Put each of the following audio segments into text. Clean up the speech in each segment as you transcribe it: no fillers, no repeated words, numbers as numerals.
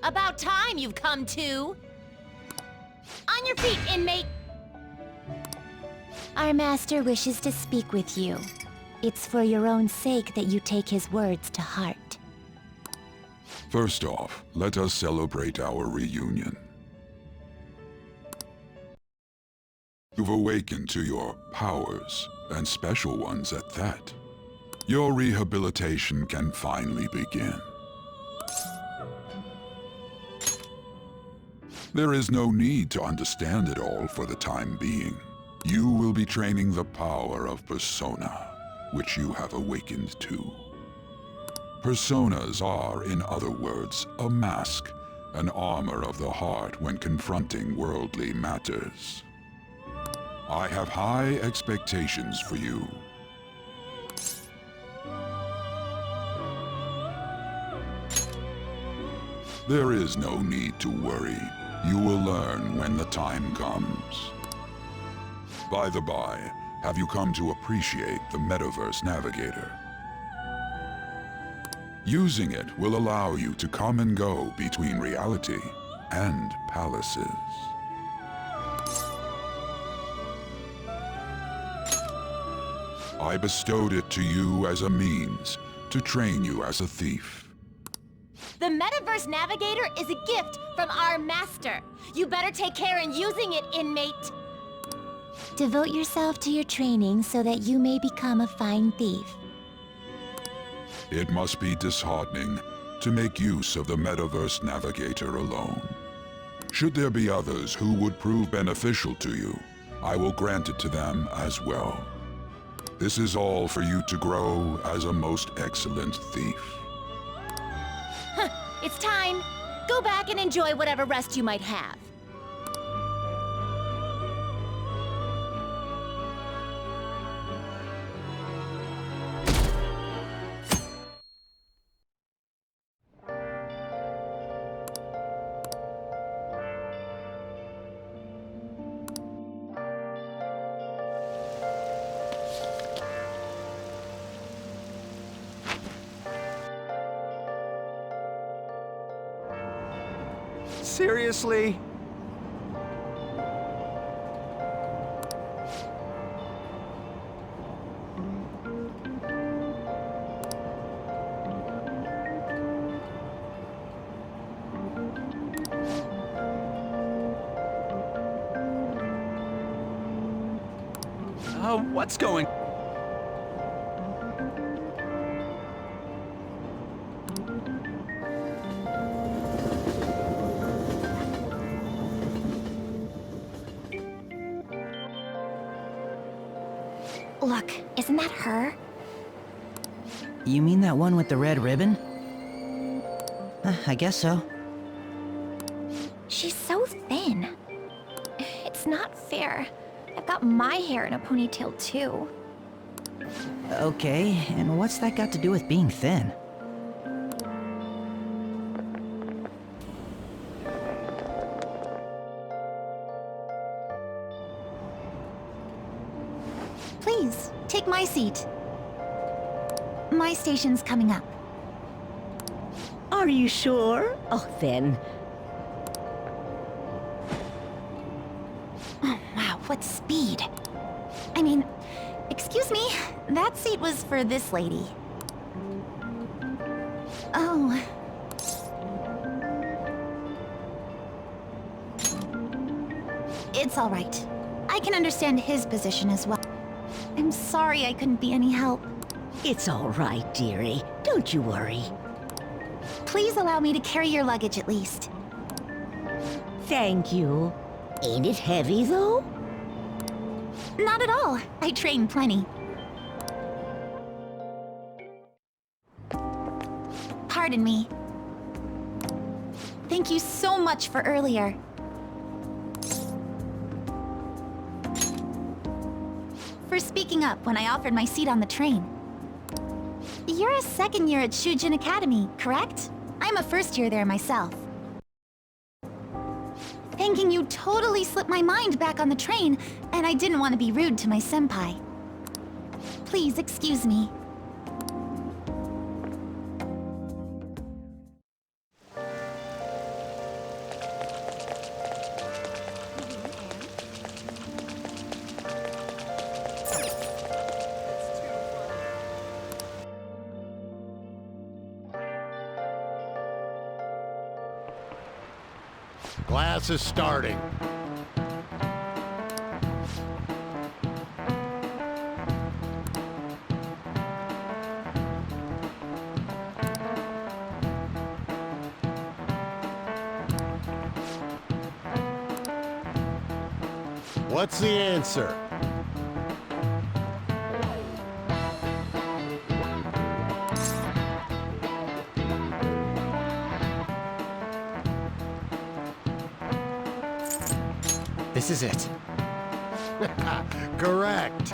About time you've come to! On your feet, inmate! Our master wishes to speak with you. It's for your own sake that you take his words to heart. First off, let us celebrate our reunion. You've awakened to your powers, and special ones at that. Your rehabilitation can finally begin. There is no need to understand it all for the time being. You will be training the power of persona, which you have awakened to. Personas are, in other words, a mask, an armor of the heart when confronting worldly matters. I have high expectations for you. There is no need to worry. You will learn when the time comes. By the by, have you come to appreciate the Metaverse Navigator? Using it will allow you to come and go between reality and palaces. I bestowed it to you as a means to train you as a thief. The Metaverse Navigator is a gift from our master. You better take care in using it, inmate. Devote yourself to your training so that you may become a fine thief. It must be disheartening to make use of the Metaverse Navigator alone. Should there be others who would prove beneficial to you, I will grant it to them as well. This is all for you to grow as a most excellent thief. It's time. Go back and enjoy whatever rest you might have. Seriously? What's going... Look, isn't that her? You mean that one with the red ribbon? I guess so. She's so thin. It's not fair. I've got my hair in a ponytail too. Okay, and what's that got to do with being thin? Please, take my seat. My station's coming up. Are you sure? Oh, then. Oh, wow, what speed. I mean, excuse me, that seat was for this lady. Oh. It's all right. I can understand his position as well. I'm sorry I couldn't be any help. It's all right, dearie. Don't you worry. Please allow me to carry your luggage at least. Thank you. Ain't it heavy, though? Not at all. I train plenty. Pardon me. Thank you so much for earlier. For speaking up when I offered my seat on the train. You're a second year at Shujin Academy, correct? I'm a first year there myself. Thanking you totally slipped my mind back on the train, and I didn't want to be rude to my senpai. Please excuse me. class is starting. What's the answer? This is it. Correct.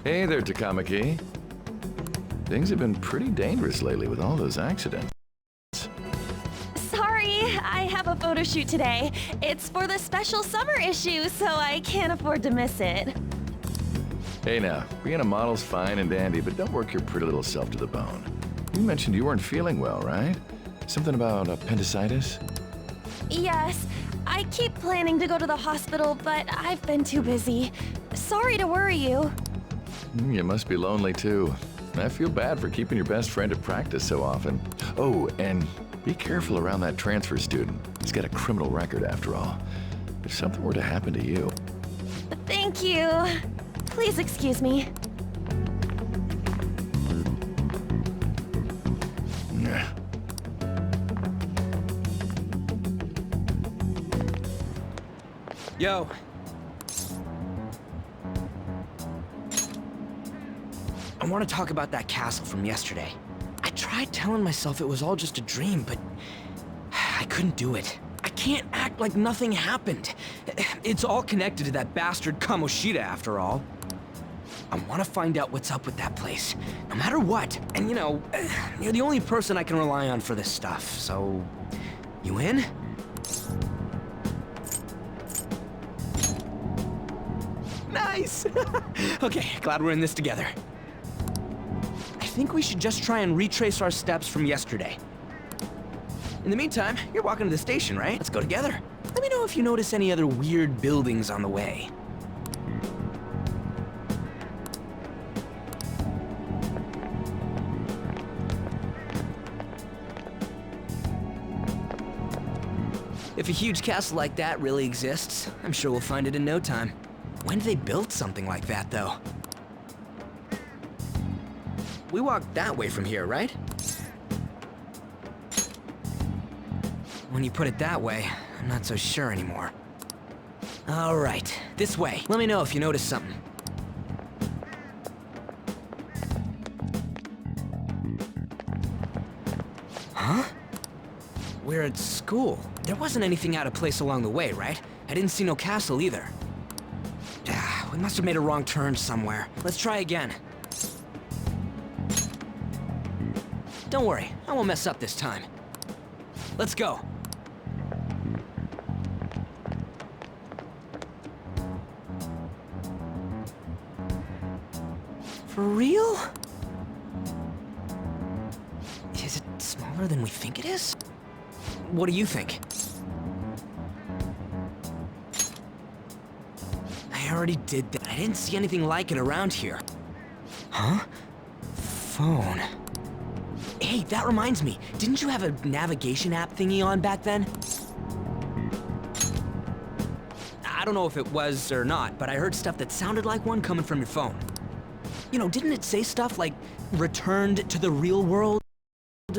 Hey there, Takamaki. Things have been pretty dangerous lately with all those accidents. Sorry, I have a photo shoot today. It's for the special summer issue, so I can't afford to miss it. Hey now, being a model's fine and dandy, but don't work your pretty little self to the bone. You mentioned you weren't feeling well, right? Something about appendicitis? Yes, I keep planning to go to the hospital, but I've been too busy. Sorry to worry you. You must be lonely too. I feel bad for keeping your best friend at practice so often. Oh, and be careful around that transfer student. He's got a criminal record after all. If something were to happen to you... Thank you. Please excuse me. Yeah. Yo. I want to talk about that castle from yesterday. I tried telling myself it was all just a dream, but I couldn't do it. I can't act like nothing happened. It's all connected to that bastard Kamoshida, after all. I want to find out what's up with that place, no matter what. And you know, you're the only person I can rely on for this stuff, so... You in? Nice! Okay, glad we're in this together. I think we should just try and retrace our steps from yesterday. In the meantime, you're walking to the station, right? Let's go together. Let me know if you notice any other weird buildings on the way. If a huge castle like that really exists, I'm sure we'll find it in no time. When did they build something like that, though? We walked that way from here, right? When you put it that way, I'm not so sure anymore. All right, this way. Let me know if you notice something. Huh? We're at school. There wasn't anything out of place along the way, right? I didn't see no castle either. We must have made a wrong turn somewhere. Let's try again. Don't worry, I won't mess up this time. Let's go. For real? Is it smaller than we think it is? What do you think? I already did that. I didn't see anything like it around here. Huh? Phone. Hey, that reminds me. Didn't you have a navigation app thingy on back then? I don't know if it was or not, but I heard stuff that sounded like one coming from your phone. You know, didn't it say stuff like, returned to the real world?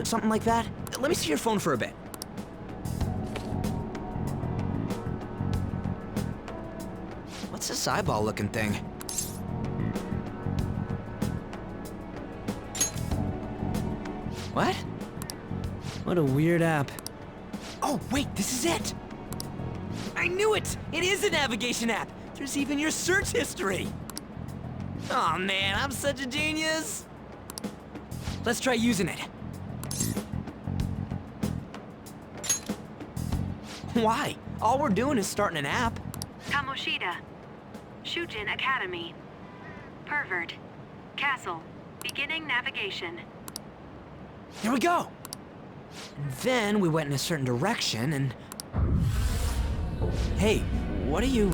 Something like that? Let me see your phone for a bit. What's this eyeball-looking thing? What? What a weird app. Oh, wait, this is it! I knew it! It is a navigation app! There's even your search history! Aw, man, I'm such a genius! Let's try using it. Why? All we're doing is starting an app. Kamoshida. Shujin Academy. Pervert. Castle. Beginning navigation. Here we go! And then we went in a certain direction and... Hey, what are you...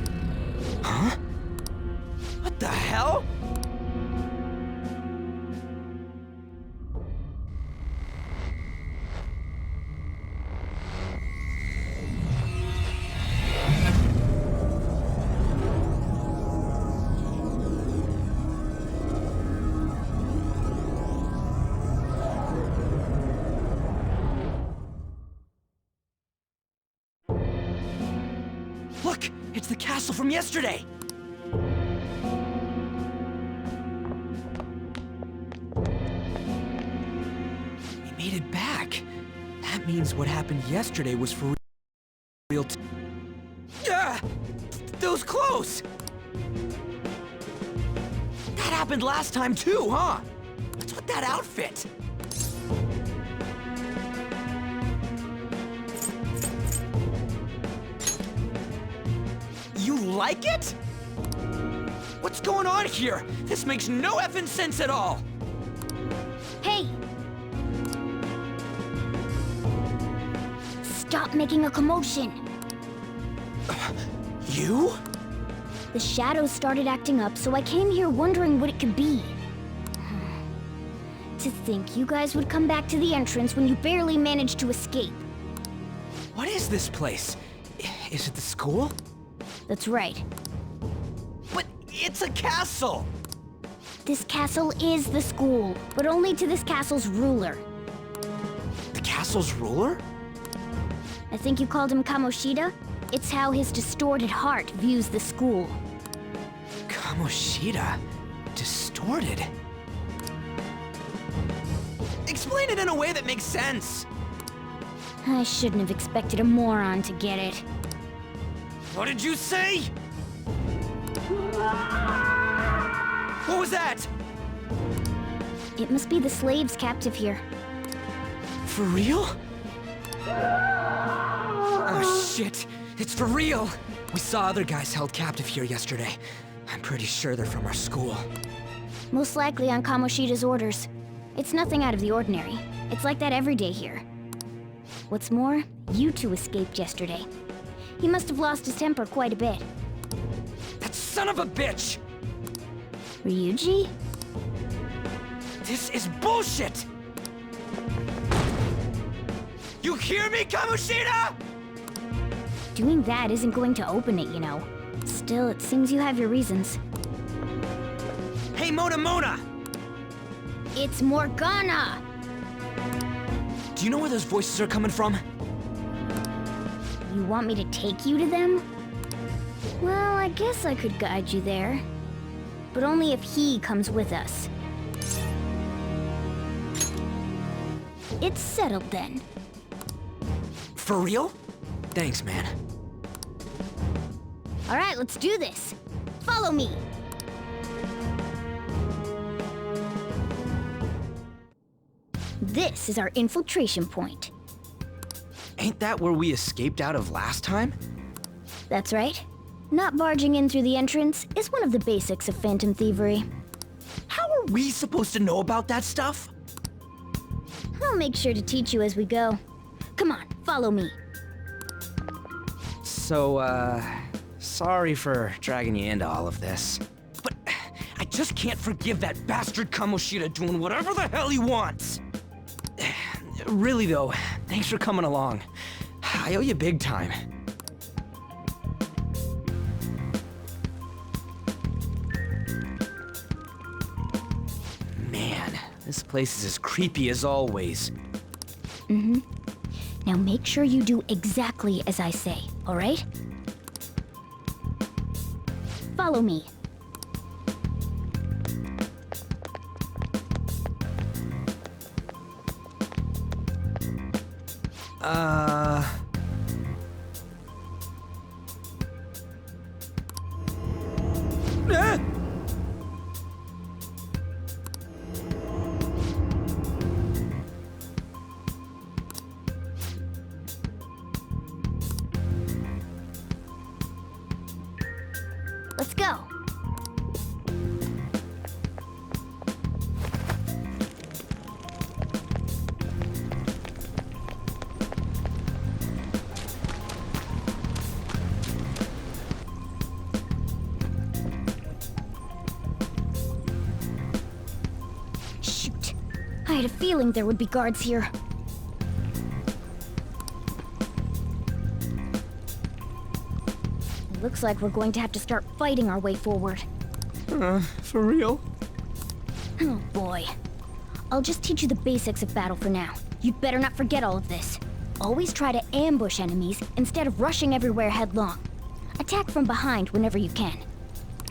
Huh? What the hell? Look! It's the castle from yesterday! We made it back. That means what happened yesterday was for real Yeah! Those clothes! That happened last time too, huh? What's with that outfit? You like it? What's going on here? This makes no effing sense at all! Hey! Stop making a commotion! You? The shadows started acting up, so I came here wondering what it could be. To think you guys would come back to the entrance when you barely managed to escape. What is this place? Is it the school? That's right. But it's a castle! This castle is the school, but only to this castle's ruler. The castle's ruler? I think you called him Kamoshida? It's how his distorted heart views the school. Kamoshida? Distorted? Explain it in a way that makes sense! I shouldn't have expected a moron to get it. What did you say? What was that? It must be the slaves captive here. For real? Oh shit, it's for real! We saw other guys held captive here yesterday. I'm pretty sure they're from our school. Most likely on Kamoshida's orders. It's nothing out of the ordinary. It's like that every day here. What's more, you two escaped yesterday. He must have lost his temper quite a bit. That son of a bitch! Ryuji? This is bullshit! You hear me, Kamoshida?! Doing that isn't going to open it, you know. Still, it seems you have your reasons. Hey, Mona! It's Morgana! Do you know where those voices are coming from? You want me to take you to them? Well, I guess I could guide you there. But only if he comes with us. It's settled then. For real? Thanks, man. All right, let's do this. Follow me. This is our infiltration point. Ain't that where we escaped out of last time? That's right. Not barging in through the entrance is one of the basics of phantom thievery. How are we supposed to know about that stuff? I'll make sure to teach you as we go. Come on, follow me. So, sorry for dragging you into all of this. But I just can't forgive that bastard Kamoshida doing whatever the hell he wants. Really though, thanks for coming along. I owe you big time. Man, this place is as creepy as always. Mm-hmm. Now make sure you do exactly as I say, all right? Follow me. Let's go. Shoot. I had a feeling there would be guards here. Looks like we're going to have to start fighting our way forward. For real? Oh boy. I'll just teach you the basics of battle for now. You'd better not forget all of this. Always try to ambush enemies instead of rushing everywhere headlong. Attack from behind whenever you can.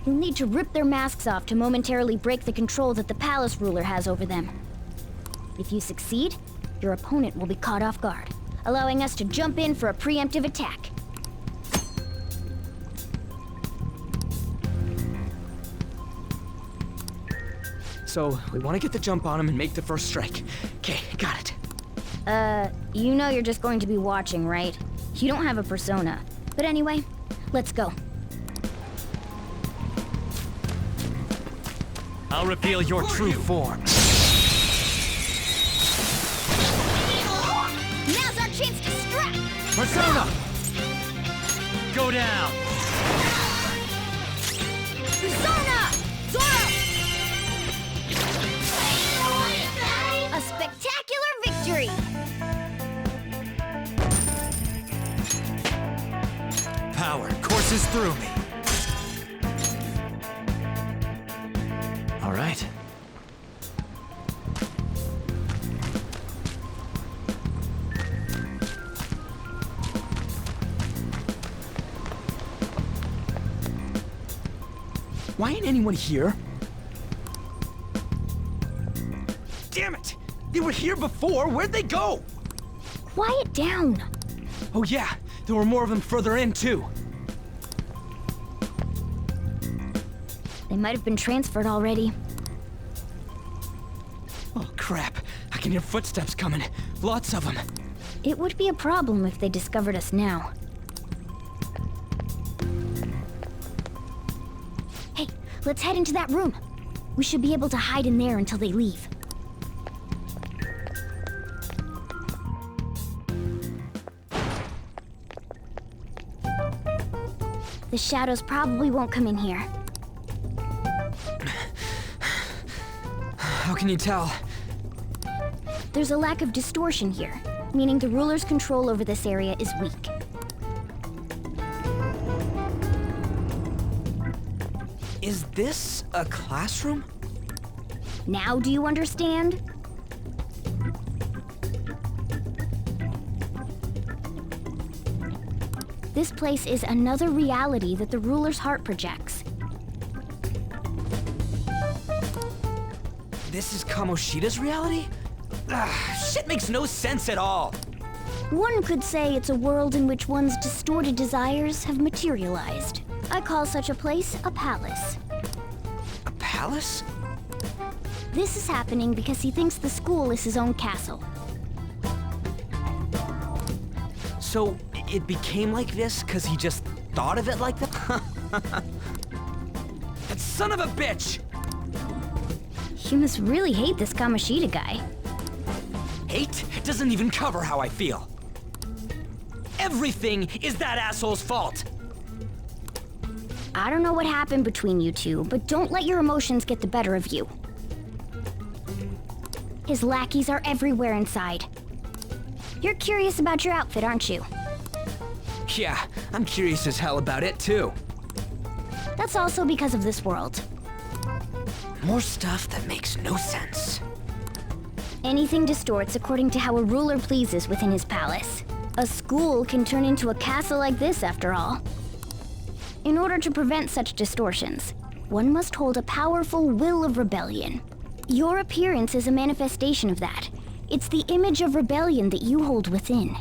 You'll need to rip their masks off to momentarily break the control that the palace ruler has over them. If you succeed, your opponent will be caught off guard, allowing us to jump in for a preemptive attack. So, we want to get the jump on him and make the first strike. Okay, got it. You know you're just going to be watching, right? You don't have a persona. But anyway, let's go. I'll reveal your true form. Now's our chance to strike! Persona! Go down! Persona! Zoro! A spectacular victory! Power courses through me. All right. Why ain't anyone here? Damn it! They were here before! Where'd they go? Quiet down! Oh yeah, there were more of them further in too. They might have been transferred already. Oh crap, I can hear footsteps coming. Lots of them. It would be a problem if they discovered us now. Hey, let's head into that room. We should be able to hide in there until they leave. The shadows probably won't come in here. How can you tell? There's a lack of distortion here, meaning the ruler's control over this area is weak. Is this a classroom? Now do you understand? This place is another reality that the ruler's heart projects. This is Kamoshida's reality? Shit makes no sense at all. One could say it's a world in which one's distorted desires have materialized. I call such a place a palace. A palace? This is happening because he thinks the school is his own castle. So, it became like this because he just thought of it like that? That son of a bitch! You must really hate this Kamoshida guy. Hate doesn't even cover how I feel. Everything is that asshole's fault! I don't know what happened between you two, but don't let your emotions get the better of you. His lackeys are everywhere inside. You're curious about your outfit, aren't you? Yeah, I'm curious as hell about it too. That's also because of this world. More stuff that makes no sense. Anything distorts according to how a ruler pleases within his palace. A school can turn into a castle like this, after all. In order to prevent such distortions, one must hold a powerful will of rebellion. Your appearance is a manifestation of that. It's the image of rebellion that you hold within.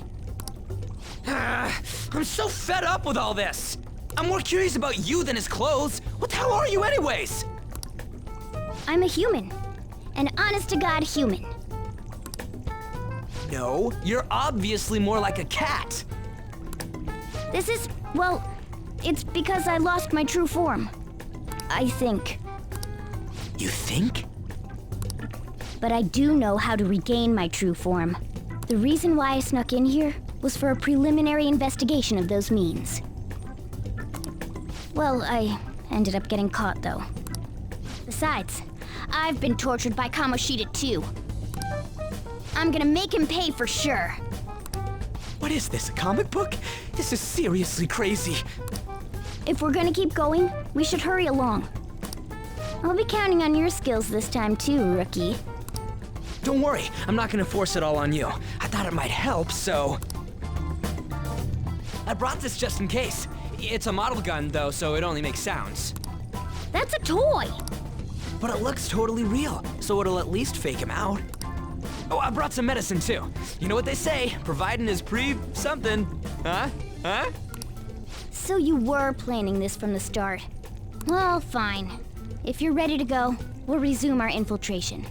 I'm so fed up with all this. I'm more curious about you than his clothes. What the hell are you anyways? I'm a human. An honest-to-God human. No, you're obviously more like a cat. This is, well, it's because I lost my true form. I think. You think? But I do know how to regain my true form. The reason why I snuck in here was for a preliminary investigation of those means. Well, I ended up getting caught, though. Besides, I've been tortured by Kamoshida too. I'm gonna make him pay for sure. What is this, a comic book? This is seriously crazy. If we're gonna keep going, we should hurry along. I'll be counting on your skills this time too, rookie. Don't worry, I'm not gonna force it all on you. I thought it might help, so... I brought this just in case. It's a model gun, though, so it only makes sounds. That's a toy! But it looks totally real, so it'll at least fake him out. Oh, I brought some medicine, too. You know what they say, providing is something. Huh? Huh? So you were planning this from the start. Well, fine. If you're ready to go, we'll resume our infiltration.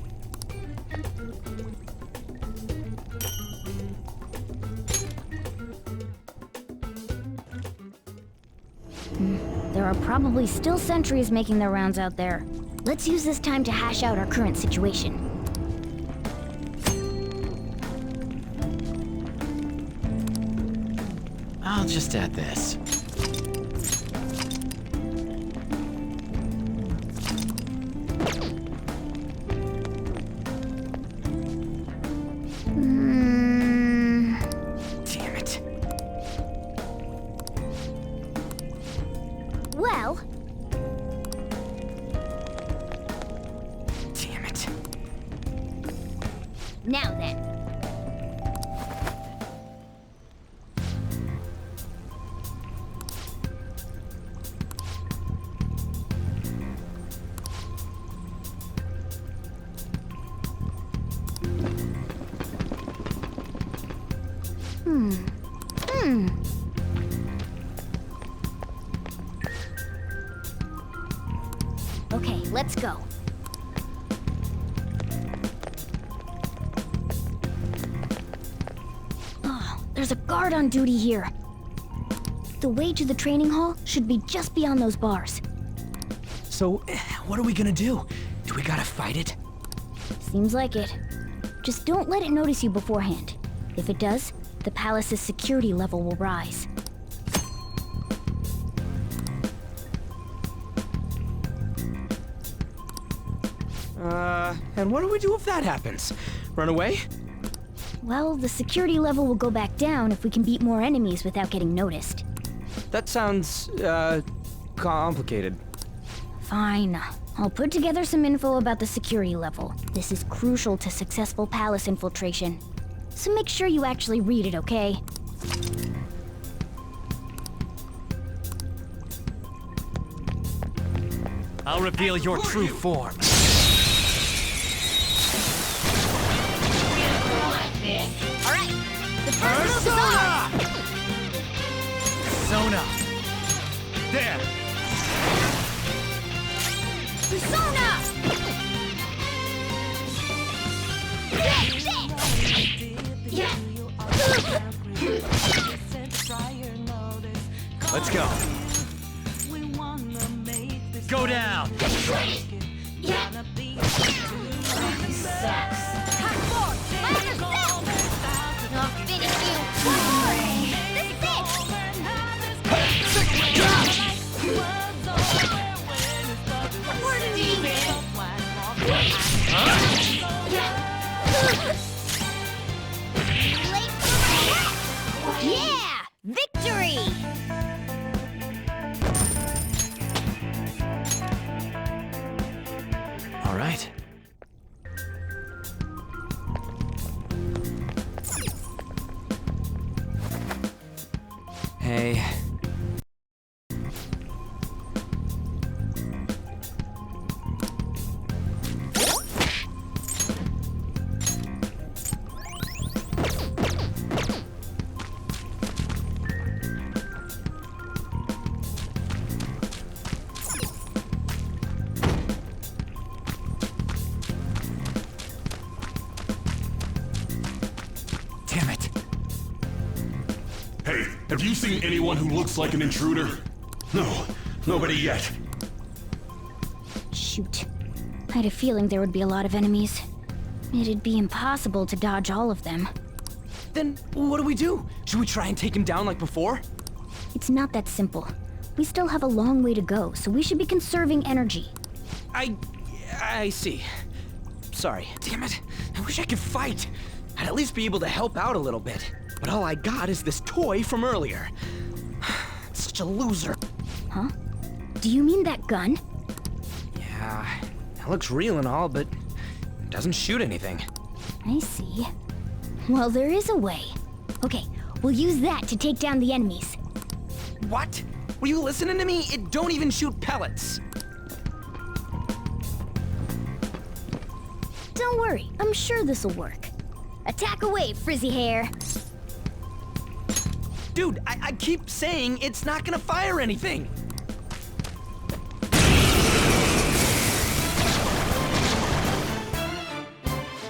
There are probably still sentries making their rounds out there. Let's use this time to hash out our current situation. I'll just add this. Damn it. Well... Damn it. Now then. Okay, let's go. Oh, there's a guard on duty here. The way to the training hall should be just beyond those bars. So, what are we gonna do? Do we gotta fight it? Seems like it. Just don't let it notice you beforehand. If it does, the palace's security level will rise. And what do we do if that happens? Run away? Well, the security level will go back down if we can beat more enemies without getting noticed. That sounds, complicated. Fine. I'll put together some info about the security level. This is crucial to successful palace infiltration. So make sure you actually read it, okay? I'll reveal your true form. Alright, the first move is ours! Persona. There. Persona! Let's go. Go down. Victory! All right. Hey. Damn it. Hey, have you seen anyone who looks like an intruder? No, nobody yet. Shoot. I had a feeling there would be a lot of enemies. It'd be impossible to dodge all of them. Then what do we do? Should we try and take him down like before? It's not that simple. We still have a long way to go, so we should be conserving energy. I see. Sorry. Damn it. I wish I could fight. I'd at least be able to help out a little bit. But all I got is this toy from earlier. Such a loser. Huh? Do you mean that gun? Yeah, it looks real and all, but it doesn't shoot anything. I see. Well, there is a way. Okay, we'll use that to take down the enemies. What? Were you listening to me? It don't even shoot pellets. Don't worry, I'm sure this'll work. Attack away, frizzy hair. Dude, I keep saying it's not gonna fire anything.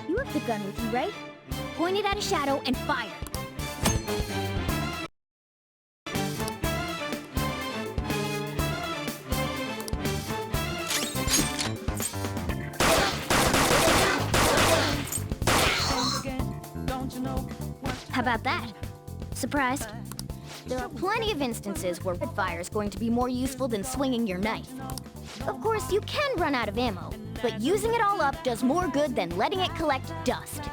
You have the gun with you, right? Point it at a shadow and fire. How about that? Surprised? There are plenty of instances where red fire is going to be more useful than swinging your knife. Of course, you can run out of ammo, but using it all up does more good than letting it collect dust.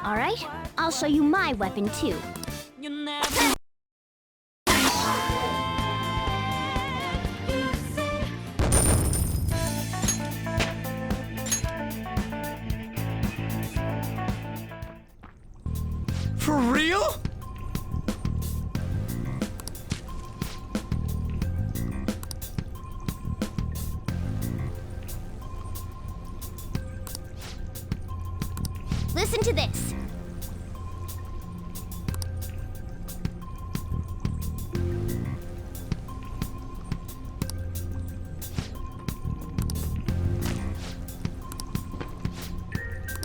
All right, I'll show you my weapon too. For real? Listen to this.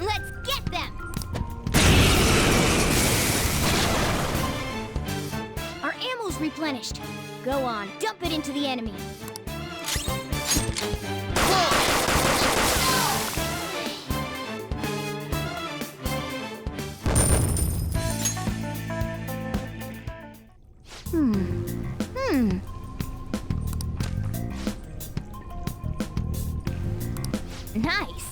Let's get them! Our ammo's replenished. Go on, dump it into the enemy. Nice.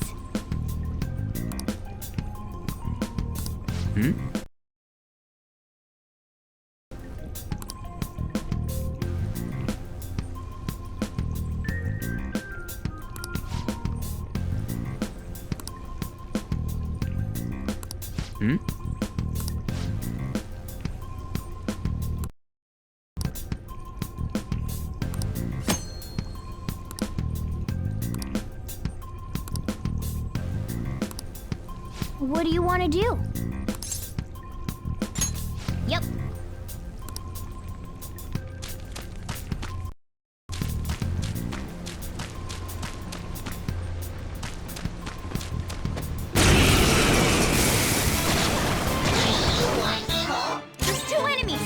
What do you want to do? Yep. There's two enemies.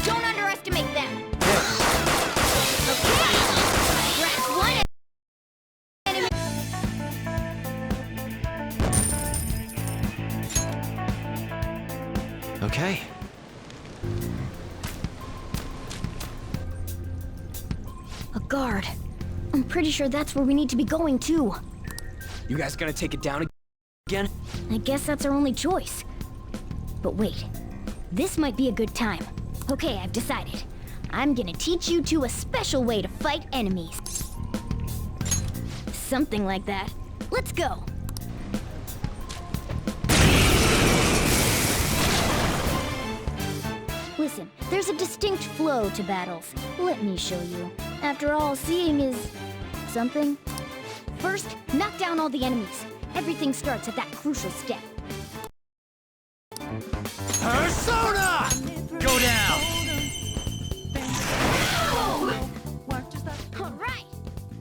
Don't underestimate them. Okay. Grab one enemy. Okay. A guard. I'm pretty sure that's where we need to be going, too. You guys gonna take it down again? I guess that's our only choice. But wait, this might be a good time. Okay, I've decided. I'm gonna teach you two a special way to fight enemies. Something like that. Let's go! Listen, there's a distinct flow to battles. Let me show you. After all, seeing is... something. First, knock down all the enemies. Everything starts at that crucial step. Persona! Go down! All right!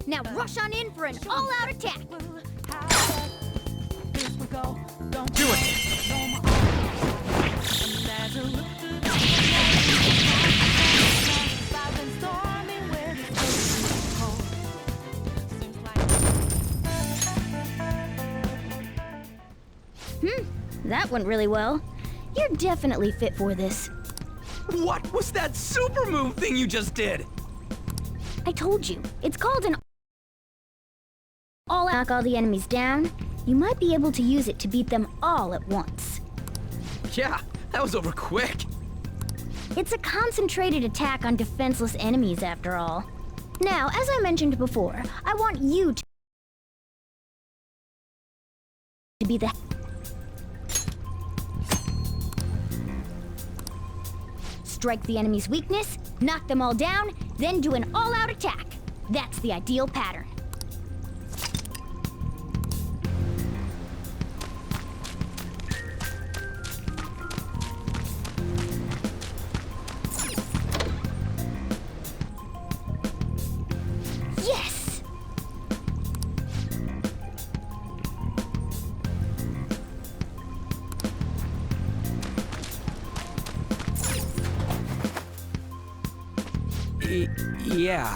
Now rush on in for an all-out attack! Do it! That went really well. You're definitely fit for this. What was that super move thing you just did? I told you, it's called an all-out. Knock all the enemies down. You might be able to use it to beat them all at once. Yeah, that was over quick. It's a concentrated attack on defenseless enemies, after all. Now, as I mentioned before, I want you to be the... Strike the enemy's weakness, knock them all down, then do an all-out attack. That's the ideal pattern. Yes! Yeah.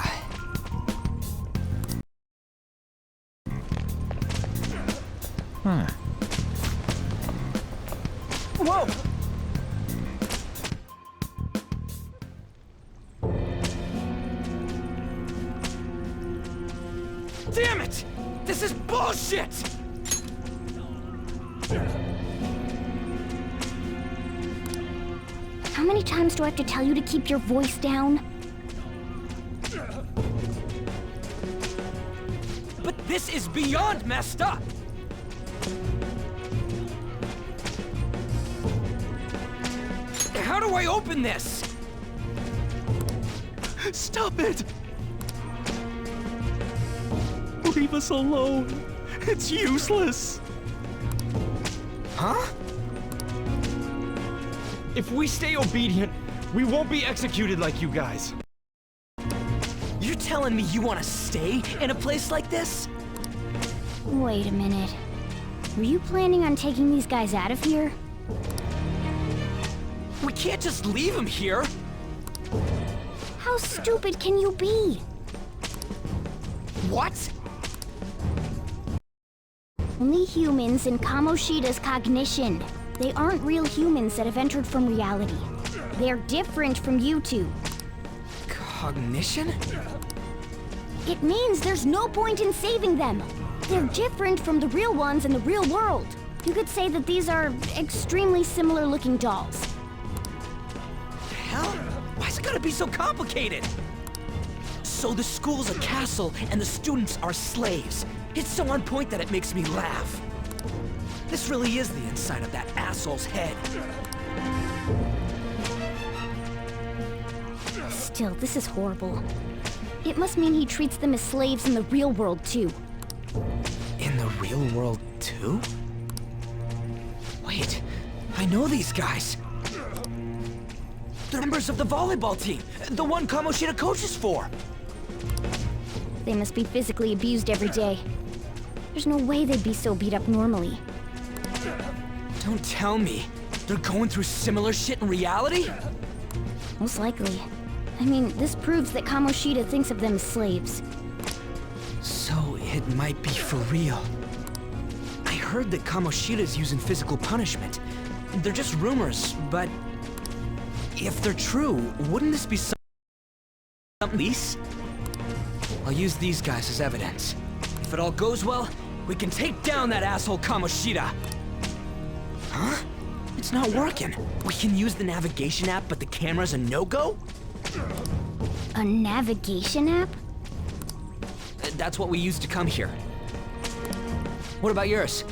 Huh. Whoa! Damn it! This is bullshit! How many times do I have to tell you to keep your voice down? But this is beyond messed up! How do I open this? Stop it! Leave us alone. It's useless. Huh? If we stay obedient, we won't be executed like you guys. You're telling me you want to stay in a place like this? Wait a minute. Were you planning on taking these guys out of here? We can't just leave them here. How stupid can you be? What? Only humans in Kamoshida's cognition. They aren't real humans that have entered from reality. They're different from you two. Cognition? It means there's no point in saving them. They're different from the real ones in the real world. You could say that these are extremely similar looking dolls. Hell? Why's it gotta be so complicated? So the school's a castle and the students are slaves. It's so on point that it makes me laugh. This really is the inside of that asshole's head. Still, this is horrible. It must mean he treats them as slaves in the real world, too. In the real world, too? Wait, I know these guys. They're members of the volleyball team, the one Kamoshida coaches for. They must be physically abused every day. There's no way they'd be so beat up normally. Don't tell me. They're going through similar shit in reality? Most likely. I mean, this proves that Kamoshida thinks of them as slaves. So it might be for real. I heard that Kamoshida's using physical punishment. They're just rumors, but if they're true, wouldn't this be some lease? I'll use these guys as evidence. If it all goes well, We can take down that asshole Kamoshida! Huh? It's not working. We can use the navigation app, but the camera's a no-go? A navigation app? That's what we used to come here. What about yours?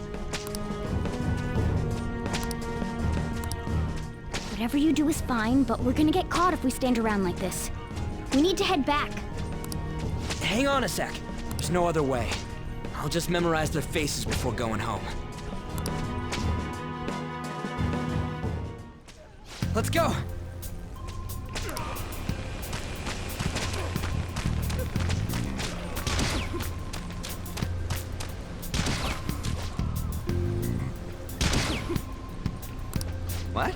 Whatever you do is fine, but we're gonna get caught if we stand around like this. We need to head back. Hang on a sec. There's no other way. I'll just memorize their faces before going home. Let's go! What?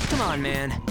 Come on, man.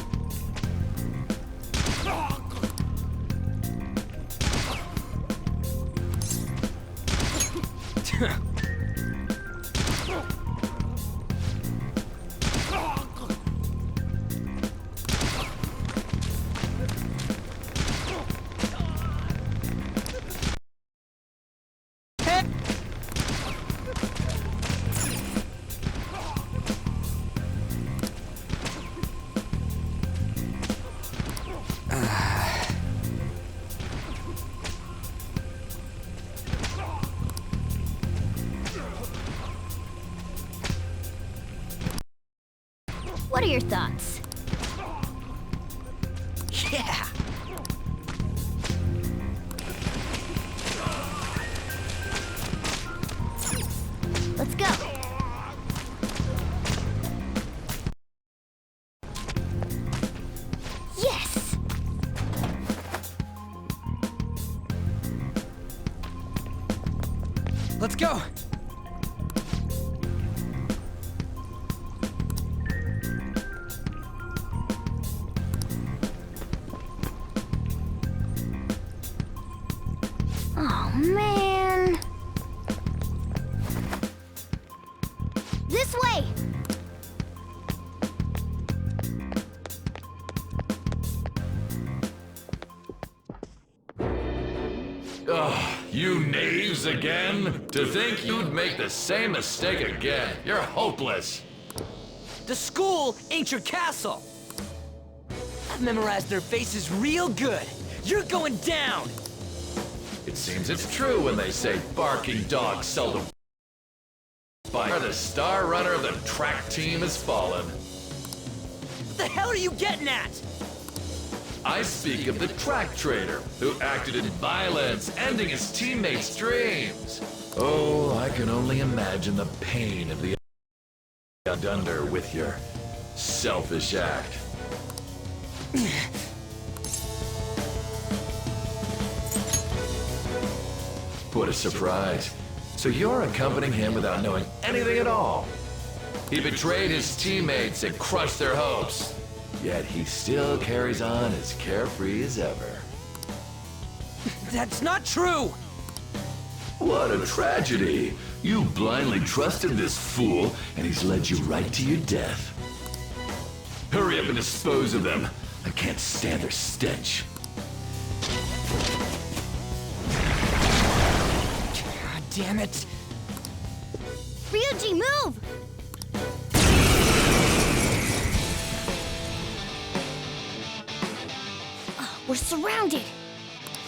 What are your thoughts? Yeah! Let's go. Yes! Let's go! Oh, man. This way! Ugh, you knaves again? To think you'd make the same mistake again. You're hopeless. The school ain't your castle! I've memorized their faces real good. You're going down! It seems it's true when they say barking dogs seldom bite. The star runner of the track team has fallen. What the hell are you getting at? I speak of the track trader who acted in violence, ending his teammates' dreams. Oh, I can only imagine the pain of the under with your selfish act. What a surprise. So you're accompanying him without knowing anything at all. He betrayed his teammates and crushed their hopes. Yet he still carries on as carefree as ever. That's not true! What a tragedy. You blindly trusted this fool, and he's led you right to your death. Hurry up and dispose of them. I can't stand their stench. God damn it! Ryuji, move! We're surrounded!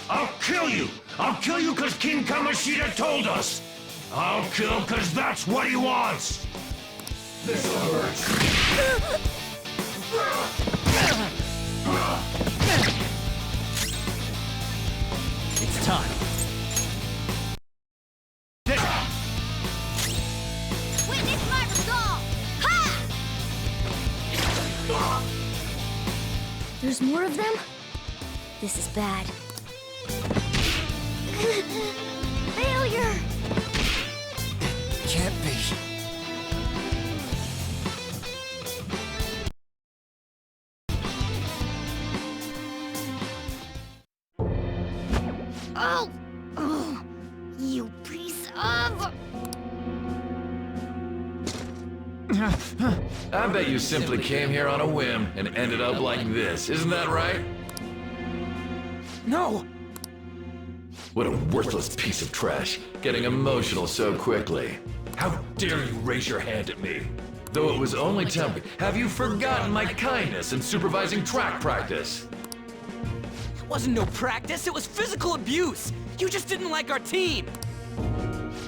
I'll kill you! I'll kill you because King Kamoshida told us! I'll kill because that's what he wants! This hurts. It's time. Witness my resolve! Ha! There's more of them? This is bad. Failure! Can't be. Oh! Oh! You piece of... I bet you simply came here on a whim and ended up like this, isn't that right? No! What a worthless piece of trash, getting emotional so quickly. How dare you raise your hand at me? Though it was only temporary, have you forgotten my kindness in supervising track practice? It wasn't no practice, it was physical abuse! You just didn't like our team!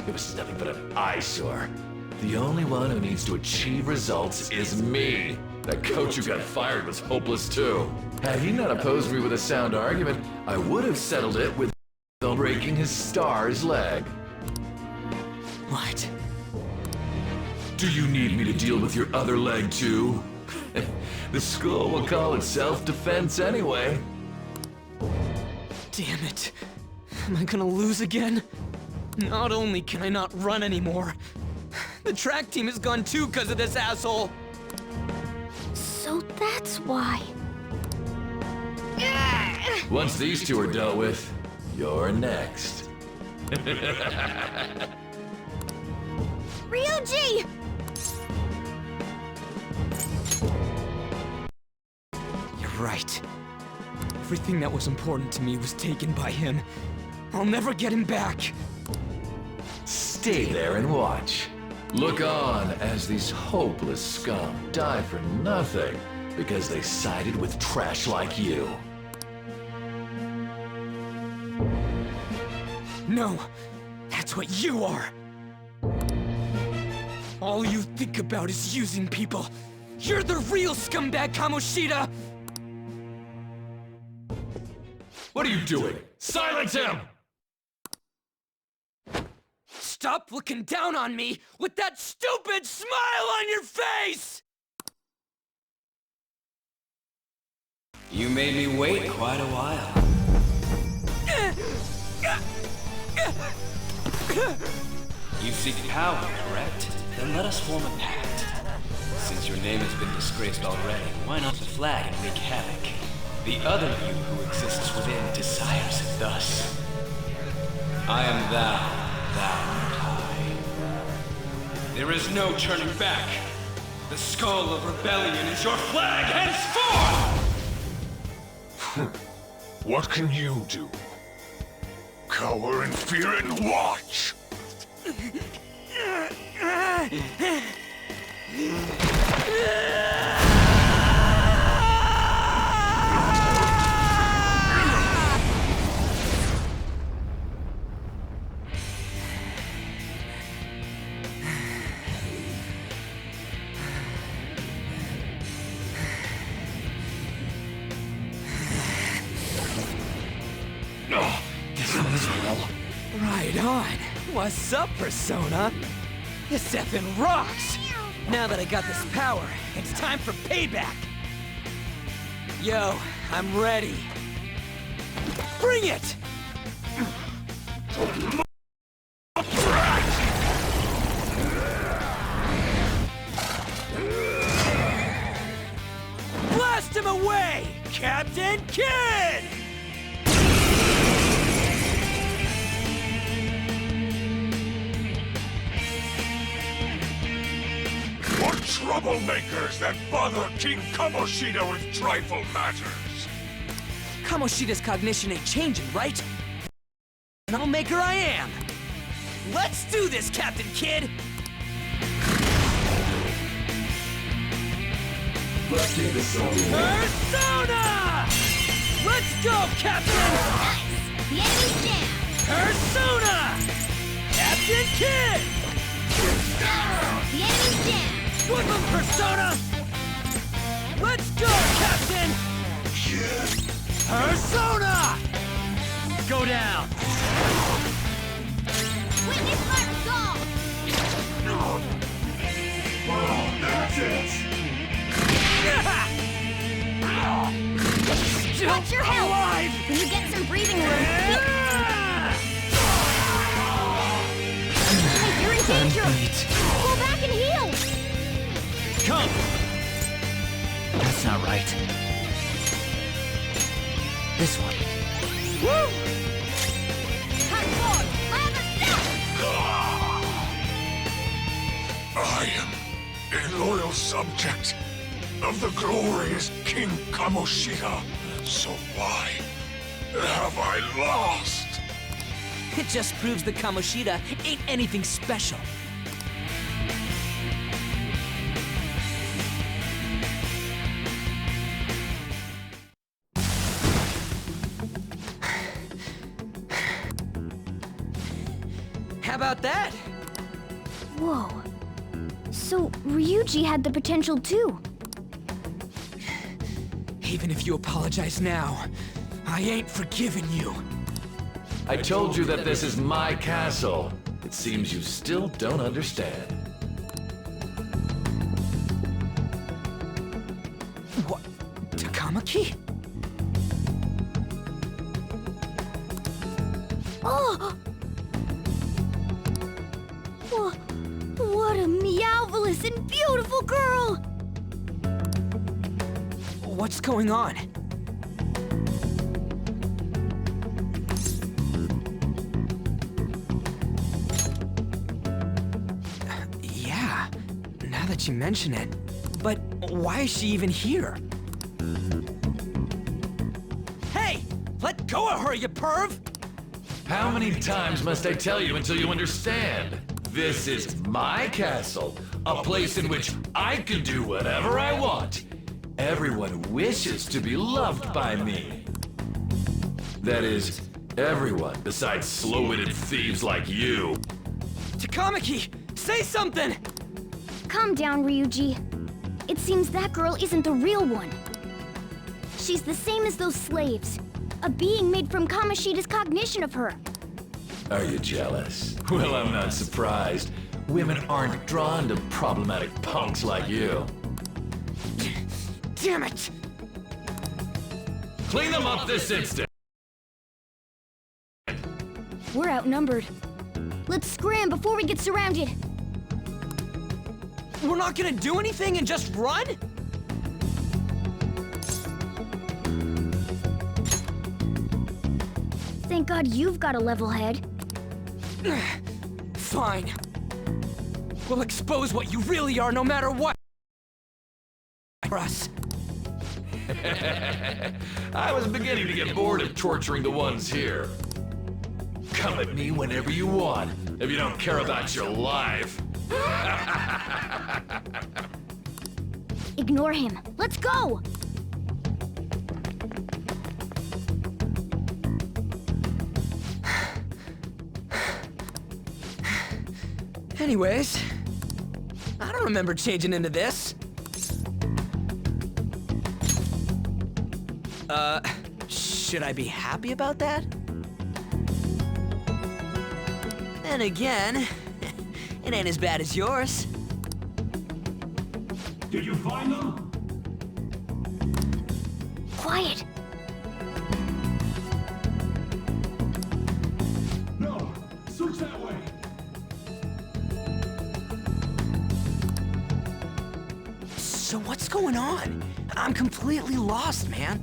It was nothing but an eyesore. The only one who needs to achieve results is me. That coach who got fired was hopeless too. Had he not opposed me with a sound argument, I would have settled it with breaking his star's leg. What? Do you need me to deal with your other leg too? The school will call it self-defense anyway. Damn it. Am I gonna lose again? Not only can I not run anymore, the track team is gone too because of this asshole! So that's why. Once these two are dealt with, you're next. Ryuji! You're right. Everything that was important to me was taken by him. I'll never get him back. Stay there and watch. Look on as these hopeless scum die for nothing because they sided with trash like you. No, that's what you are. All you think about is using people. You're the real scumbag, Kamoshida! What are you doing? Silence him! Stop looking down on me with that stupid smile on your face! You made me wait quite a while. You seek power, correct? Then let us form a pact. Since your name has been disgraced already, why not the flag and wreak havoc? The other you who exists within desires it thus. I am thou, thou art I. There is no turning back. The skull of rebellion is your flag henceforth! What can you do? Cower in fear and watch! Right on. What's up, Persona? This effing rocks! Now that I got this power, it's time for payback! Yo, I'm ready. Bring it! Blast him away, Captain Kidd! What troublemakers that bother King Kamoshida with trifle matters? Kamoshida's cognition ain't changing, right? And I'll make her I am! Let's do this, Captain Kidd! Let's get this over with. Persona! Let's go, Captain! Nice! The enemy's down! Persona! Captain Kidd! The enemy's down! With him, Persona! Let's go, Captain! Persona! Go down! Witness my resolve! Oh, that's it! Still Watch your health! alive! When you get some breathing room, Hey, you're in danger! Pull back and heal! Come! That's not right. This one. Woo! Hot forward! Lava step! I am A loyal subject of the glorious King Kamoshida. So why have I lost? It just proves that Kamoshida ain't anything special. How about that? Whoa. So, Ryuji had the potential too. Even if you apologize now, I ain't forgiving you. I told you that this is my castle. It seems you still don't understand. What? Takamaki? Oh! What a meowvelous and beautiful girl! What's going on? Yeah, now that you mention it. But why is she even here? Hey! Let go of her, you perv! How many times must I tell you until you understand? This is my castle, a place in which I can do whatever I want. Everyone wishes to be loved by me. That is, everyone besides slow-witted thieves like you. Takamaki, say something! Calm down, Ryuji. It seems that girl isn't the real one. She's the same as those slaves. A being made from Kamoshida's cognition of her. Are you jealous? Well, I'm not surprised. Women aren't drawn to problematic punks like you. Damn it! Clean them up this instant! We're outnumbered. Let's scram before we get surrounded. We're not gonna do anything and just run? Thank God you've got a level head. Fine. We'll expose what you really are no matter what. For us. I was beginning to get bored of torturing the ones here. Come at me whenever you want, if you don't care about your life. Ignore him. Let's go! Anyways, I don't remember changing into this. Should I be happy about that? Then again, it ain't as bad as yours. Did you find them? Quiet! No, search that way. So what's going on? I'm completely lost, man.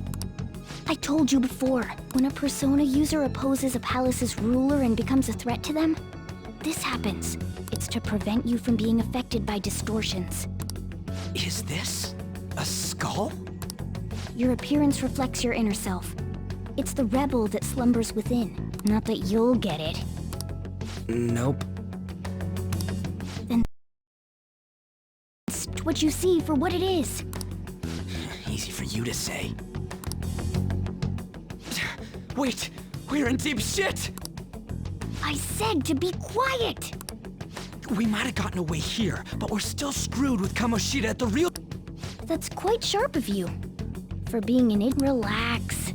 I told you before, when a Persona user opposes a palace's ruler and becomes a threat to them, this happens. It's to prevent you from being affected by distortions. Is this a skull? Your appearance reflects your inner self. It's the rebel that slumbers within, not that you'll get it. Nope. Then what you see for what it is. Easy for you to say. Wait, we're in deep shit! I said to be quiet! We might have gotten away here, but we're still screwed with Kamoshida at the real— That's quite sharp of you. For being an Relax.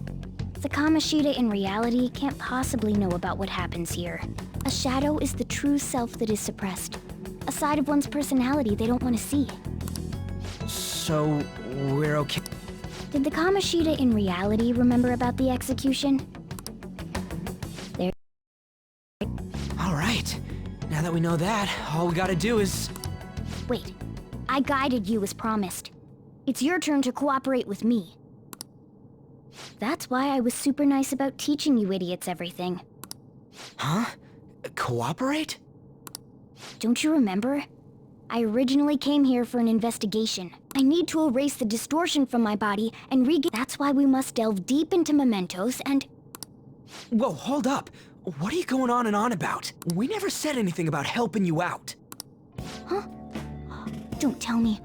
The Kamoshida in reality can't possibly know about what happens here. A shadow is the true self that is suppressed. A side of one's personality they don't want to see. So, we're okay. Did the Kamoshida in reality remember about the execution? There. Alright. Now that we know that, all we gotta do is... Wait. I guided you as promised. It's your turn to cooperate with me. That's why I was super nice about teaching you idiots everything. Huh? Cooperate? Don't you remember? I originally came here for an investigation. I need to erase the distortion from my body and regain. That's why we must delve deep into mementos and... Whoa, hold up. What are you going on and on about? We never said anything about helping you out. Huh? Don't tell me.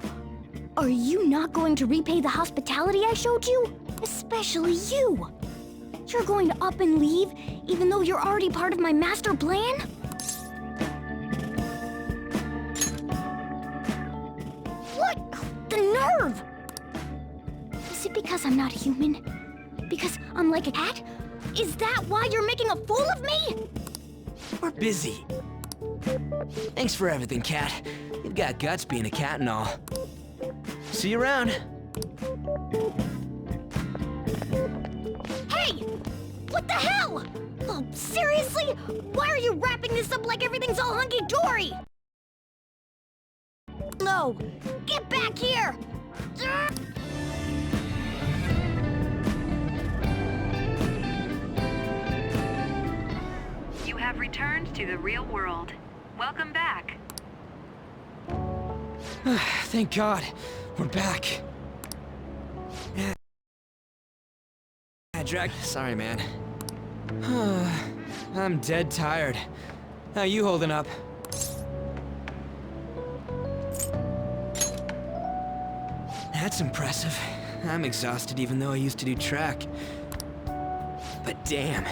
Are you not going to repay the hospitality I showed you? Especially you. You're going to up and leave, even though you're already part of my master plan? What? The nerve! Is it because I'm not human? Because I'm like a cat? Is that why you're making a fool of me? We're busy. Thanks for everything, Cat. You've got guts being a cat and all. See you around. Hey! What the hell? Oh, seriously? Why are you wrapping this up like everything's all hunky-dory? No! Get back here! You have returned to the real world. Welcome back. Thank God. We're back. Sorry, man. I'm dead tired. How you holding up? That's impressive. I'm exhausted even though I used to do track. But damn,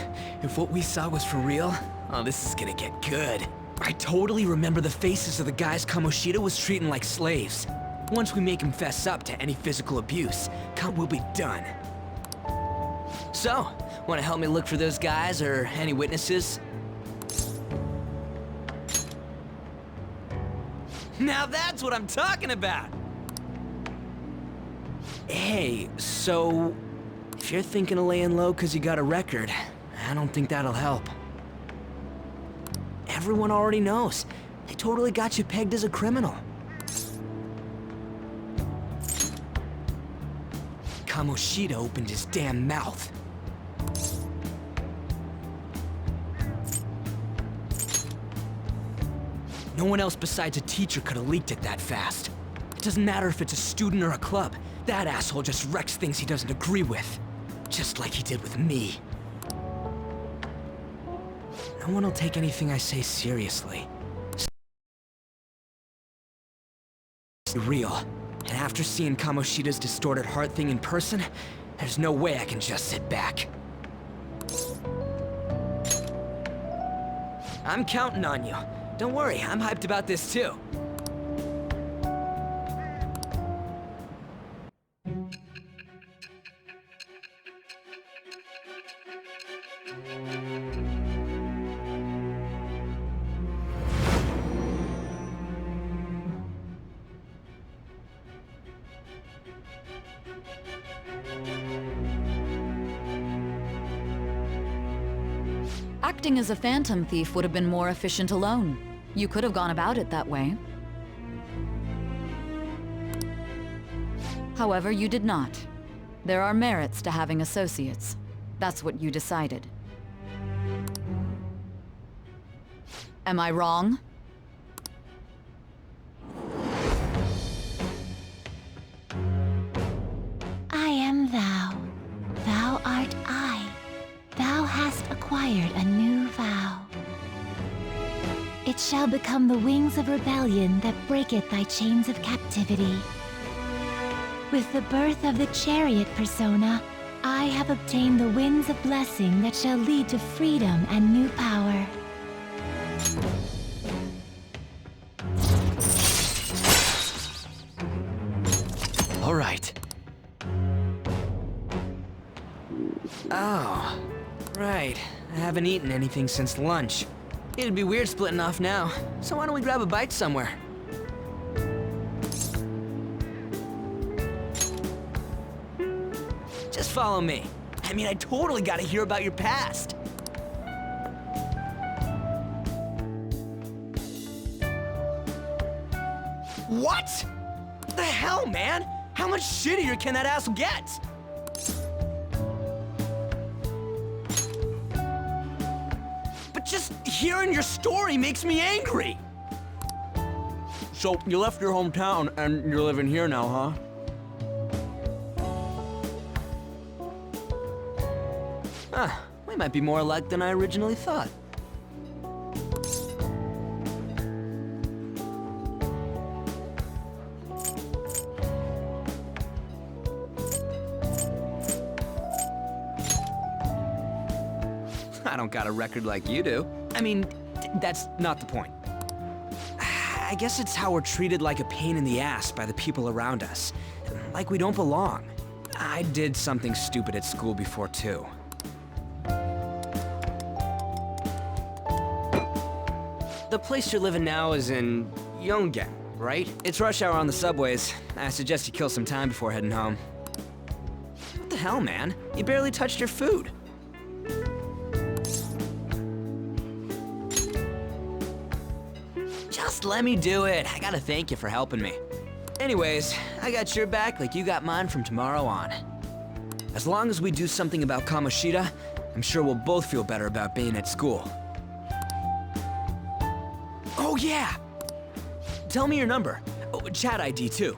if what we saw was for real, oh, this is gonna get good. I totally remember the faces of the guys Kamoshida was treating like slaves. Once we make him fess up to any physical abuse, we'll be done. So, wanna help me look for those guys or any witnesses? Now that's what I'm talking about! Hey, so... if you're thinking of laying low because you got a record, I don't think that'll help. Everyone already knows. They totally got you pegged as a criminal. Kamoshida opened his damn mouth. No one else besides a teacher could have leaked it that fast. It doesn't matter if it's a student or a club. That asshole just wrecks things he doesn't agree with. Just like he did with me. No one will take anything I say seriously. It's real. And after seeing Kamoshida's distorted heart thing in person, there's no way I can just sit back. I'm counting on you. Don't worry, I'm hyped about this too. Acting as a phantom thief would have been more efficient alone. You could have gone about it that way. However, you did not. There are merits to having associates. That's what you decided. Am I wrong? I am thou. Thou art I. Thou hast acquired a new vow. It shall become the wings of rebellion that breaketh thy chains of captivity. With the birth of the chariot persona, I have obtained the winds of blessing that shall lead to freedom and new power. All right. Oh, right. I haven't eaten anything since lunch. It'd be weird splitting off now, so why don't we grab a bite somewhere? Just follow me. I mean, I totally gotta hear about your past. What? What the hell, man? How much shittier can that asshole get? But just hearing your story makes me angry. So, you left your hometown and you're living here now, huh? We might be more alike than I originally thought. I don't got a record like you do. I mean, that's not the point. I guess it's how we're treated like a pain in the ass by the people around us. Like we don't belong. I did something stupid at school before, too. The place you're living now is in Yongen, right? It's rush hour on the subways. I suggest you kill some time before heading home. What the hell, man? You barely touched your food. Just let me do it. I gotta thank you for helping me. Anyways, I got your back like you got mine from tomorrow on. As long as we do something about Kamoshida, I'm sure we'll both feel better about being at school. Oh yeah! Tell me your number. Oh, chat ID too.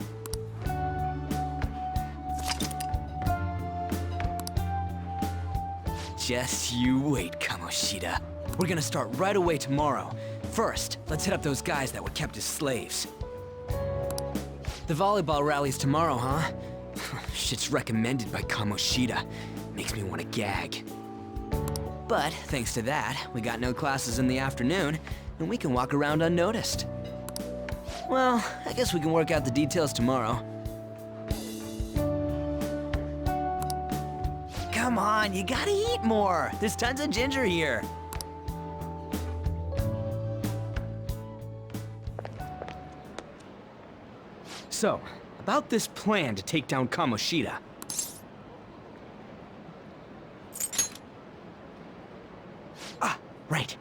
Just you wait, Kamoshida. We're gonna start right away tomorrow. First, let's hit up those guys that were kept as slaves. The volleyball rally's tomorrow, huh? Shit's recommended by Kamoshida. Makes me want to gag. But thanks to that, we got no classes in the afternoon, and we can walk around unnoticed. Well, I guess we can work out the details tomorrow. Come on, you gotta eat more. There's tons of ginger here. So, about this plan to take down Kamoshida. Ah, right.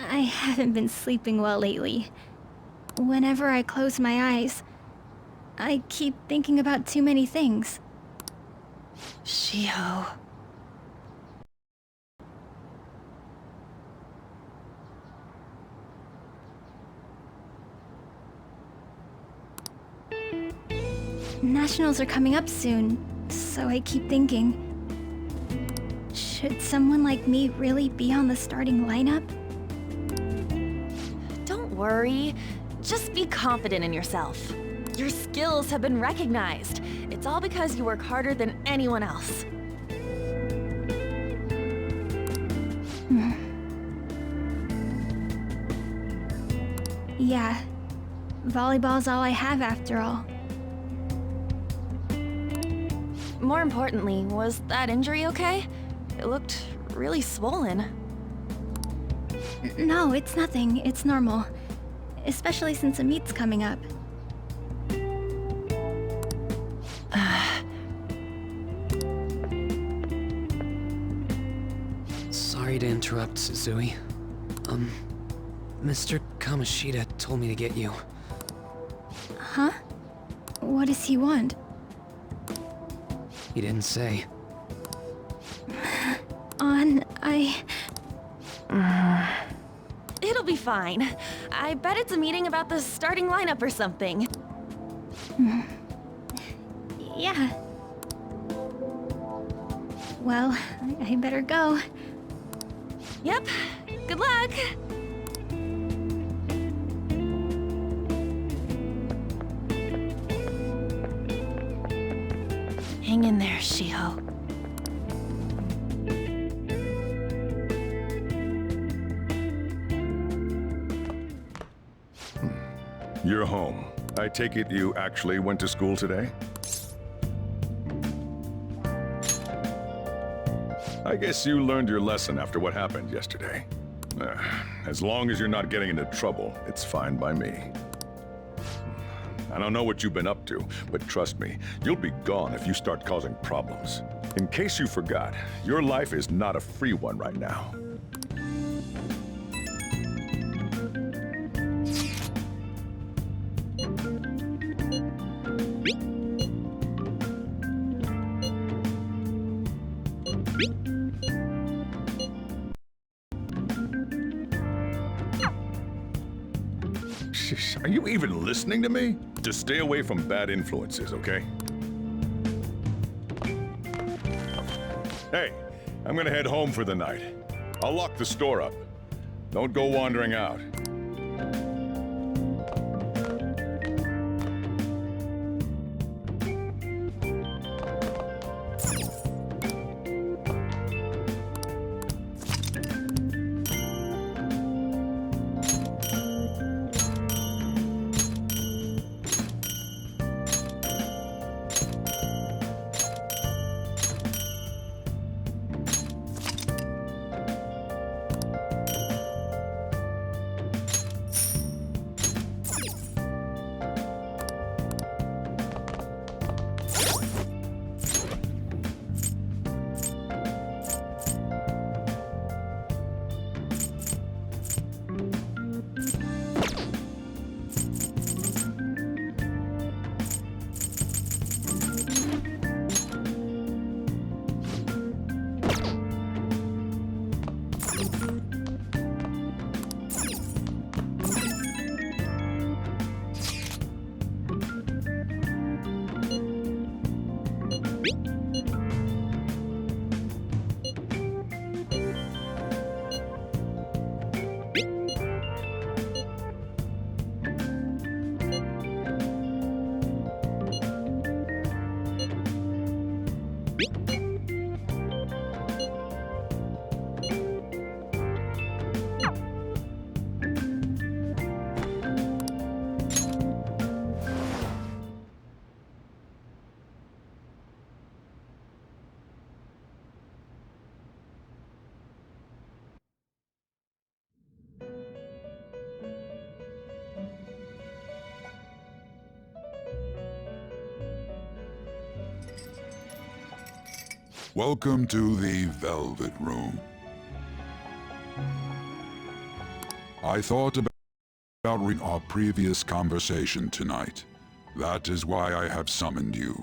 I haven't been sleeping well lately. Whenever I close my eyes, I keep thinking about too many things. Shiho. Nationals are coming up soon, so I keep thinking, should someone like me really be on the starting lineup? Don't worry. Just be confident in yourself. Your skills have been recognized. It's all because you work harder than anyone else. Yeah, volleyball's all I have after all. More importantly, was that injury okay? It looked really swollen. No, it's nothing. It's normal. Especially since a meet's coming up. Sorry to interrupt, Suzui. Mr. Kamoshida told me to get you. Huh? What does he want? He didn't say. It'll be fine. I bet it's a meeting about the starting lineup or something. Yeah. Well, I better go. Yep. Good luck! Hang in there, Shiho. You're home. I take it you actually went to school today? I guess you learned your lesson after what happened yesterday. As long as you're not getting into trouble, it's fine by me. I don't know what you've been up to, but trust me, you'll be gone if you start causing problems. In case you forgot, your life is not a free one right now. Are you even listening to me? Just stay away from bad influences, okay? Hey, I'm gonna head home for the night. I'll lock the store up. Don't go wandering out. Welcome to the Velvet Room. I thought about our previous conversation tonight. That is why I have summoned you.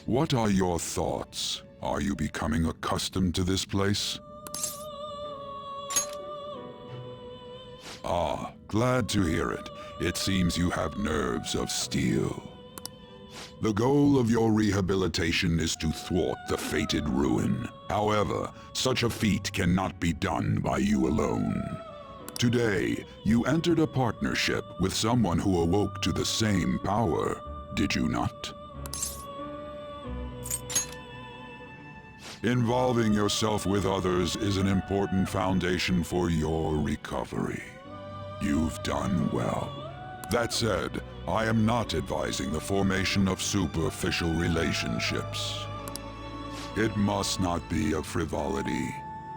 What are your thoughts? Are you becoming accustomed to this place? Ah, glad to hear it. It seems you have nerves of steel. The goal of your rehabilitation is to thwart the fated ruin. However, such a feat cannot be done by you alone. Today, you entered a partnership with someone who awoke to the same power, did you not? Involving yourself with others is an important foundation for your recovery. You've done well. That said, I am not advising the formation of superficial relationships. It must not be a frivolity,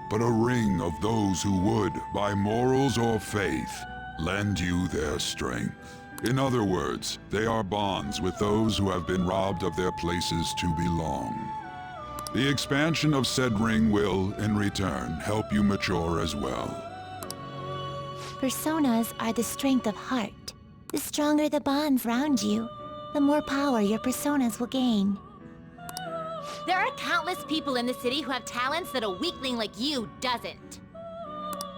but a ring of those who would, by morals or faith, lend you their strength. In other words, they are bonds with those who have been robbed of their places to belong. The expansion of said ring will, in return, help you mature as well. Personas are the strength of heart. The stronger the bonds around you, the more power your personas will gain. There are countless people in the city who have talents that a weakling like you doesn't.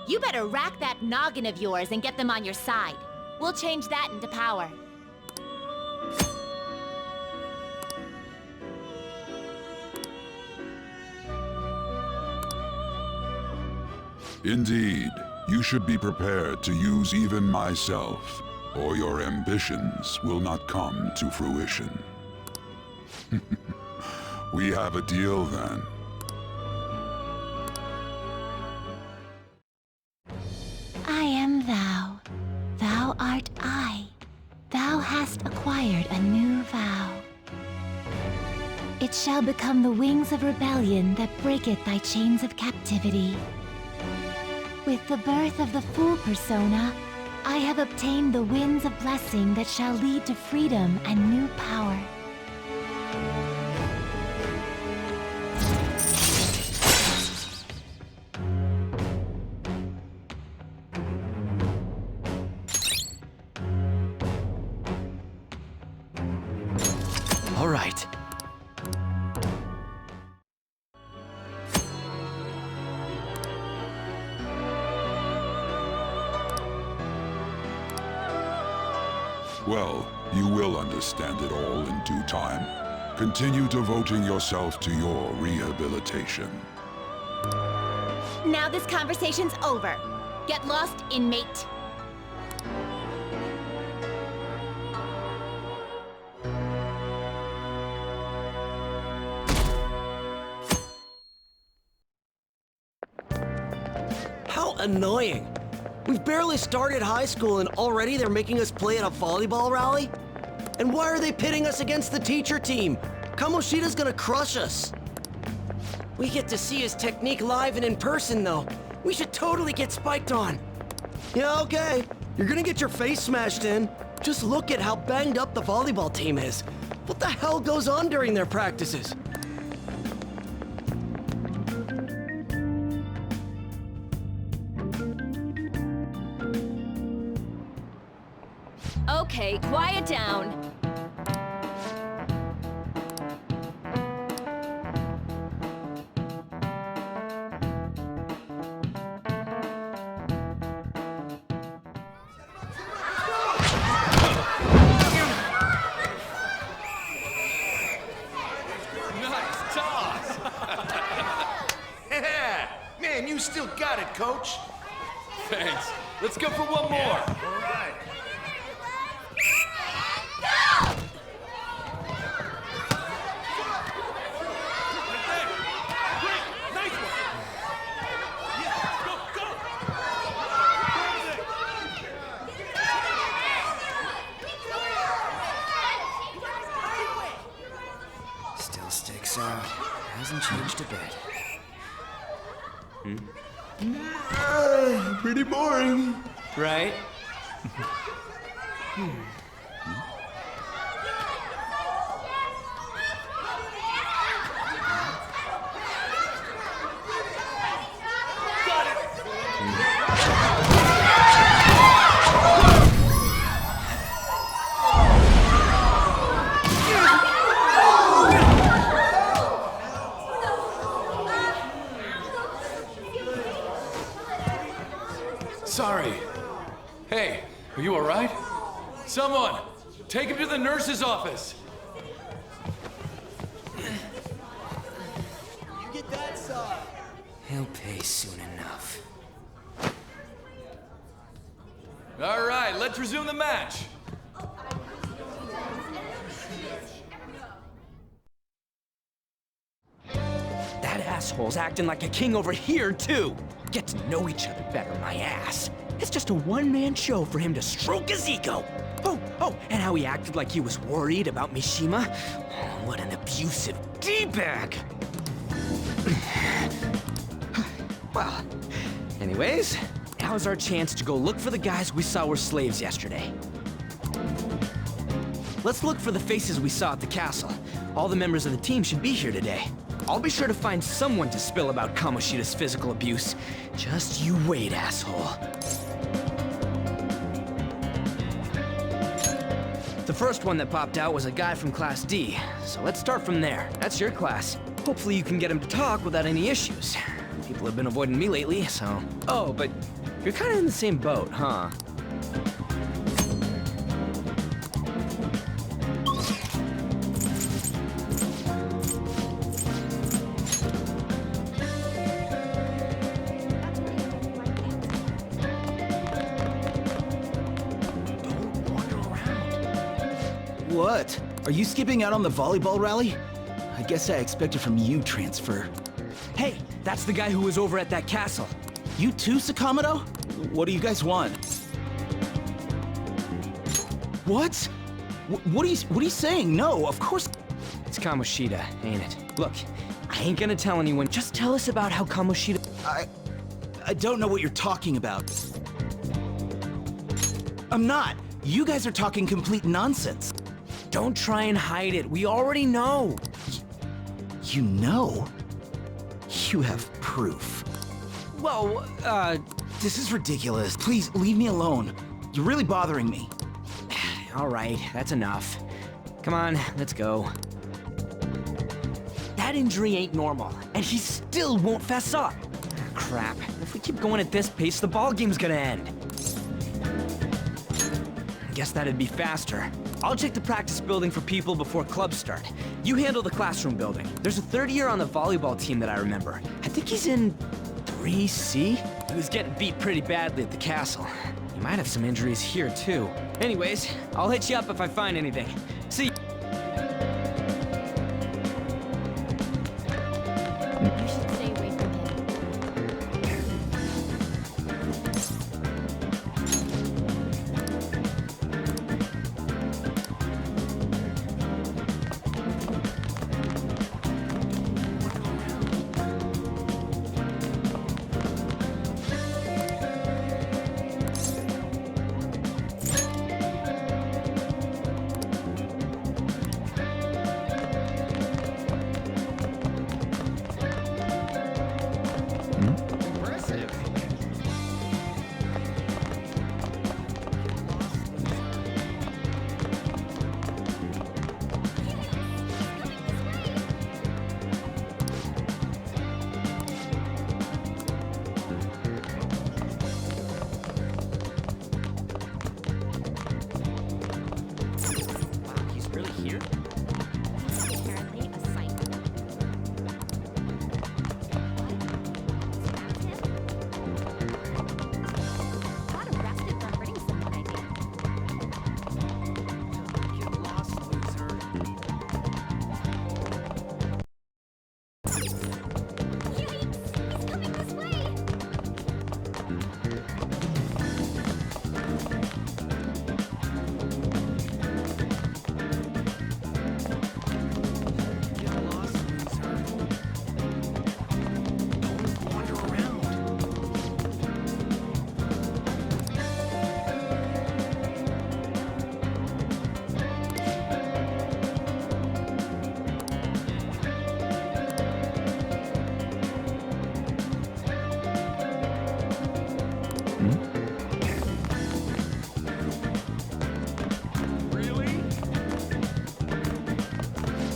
You better rack that noggin of yours and get them on your side. We'll change that into power. Indeed, you should be prepared to use even myself, or your ambitions will not come to fruition. We have a deal then. I am thou. Thou art I. Thou hast acquired a new vow. It shall become the wings of rebellion that breaketh thy chains of captivity. With the birth of the full persona, I have obtained the winds of blessing that shall lead to freedom and new power. right. Well, you will understand it all in due time. Continue devoting yourself to your rehabilitation. Now this conversation's over. Get lost, inmate. How annoying. We've barely started high school and already they're making us play at a volleyball rally? And why are they pitting us against the teacher team? Kamoshida's gonna crush us. We get to see his technique live and in person, though. We should totally get spiked on. Yeah, okay. You're gonna get your face smashed in. Just look at how banged up the volleyball team is. What the hell goes on during their practices? Okay, quiet down. Nice toss! Yeah! Man, you still got it, coach. Thanks. Let's go for one more. All right. Still sticks out. Hasn't changed a bit. Pretty boring. Right? Sorry. Hey, are you all right? Someone, take him to the nurse's office. You get that side. He'll pay soon enough. All right, let's resume the match. That asshole's acting like a king over here, too. Get to know each other better, my ass. It's just a one-man show for him to stroke his ego. Oh, and how he acted like he was worried about Mishima. Oh, what an abusive D-bag. Well, anyways, now's our chance to go look for the guys we saw were slaves yesterday. Let's look for the faces we saw at the castle. All the members of the team should be here today. I'll be sure to find someone to spill about Kamoshida's physical abuse. Just you wait, asshole. The first one that popped out was a guy from Class D, so let's start from there. That's your class. Hopefully you can get him to talk without any issues. People have been avoiding me lately, so... Oh, but you're kind of in the same boat, huh? What? Are you skipping out on the volleyball rally? I guess I expected from you, Transfer. Hey, that's the guy who was over at that castle. You too, Sakamoto? What do you guys want? What? What are you saying? No, of course... It's Kamoshida, ain't it? Look, I ain't gonna tell anyone. Just tell us about how Kamoshida... I don't know what you're talking about. I'm not. You guys are talking complete nonsense. Don't try and hide it. We already know. You know? You have proof. Well, This is ridiculous. Please, leave me alone. You're really bothering me. All right, that's enough. Come on, let's go. That injury ain't normal, and he still won't fess up. Crap. If we keep going at this pace, the ball game's gonna end. Guess that'd be faster. I'll check the practice building for people before clubs start. You handle the classroom building. There's a third year on the volleyball team that I remember. I think he's in 3C? He was getting beat pretty badly at the castle. He might have some injuries here, too. Anyways, I'll hit you up if I find anything. See you. You should stay away from him.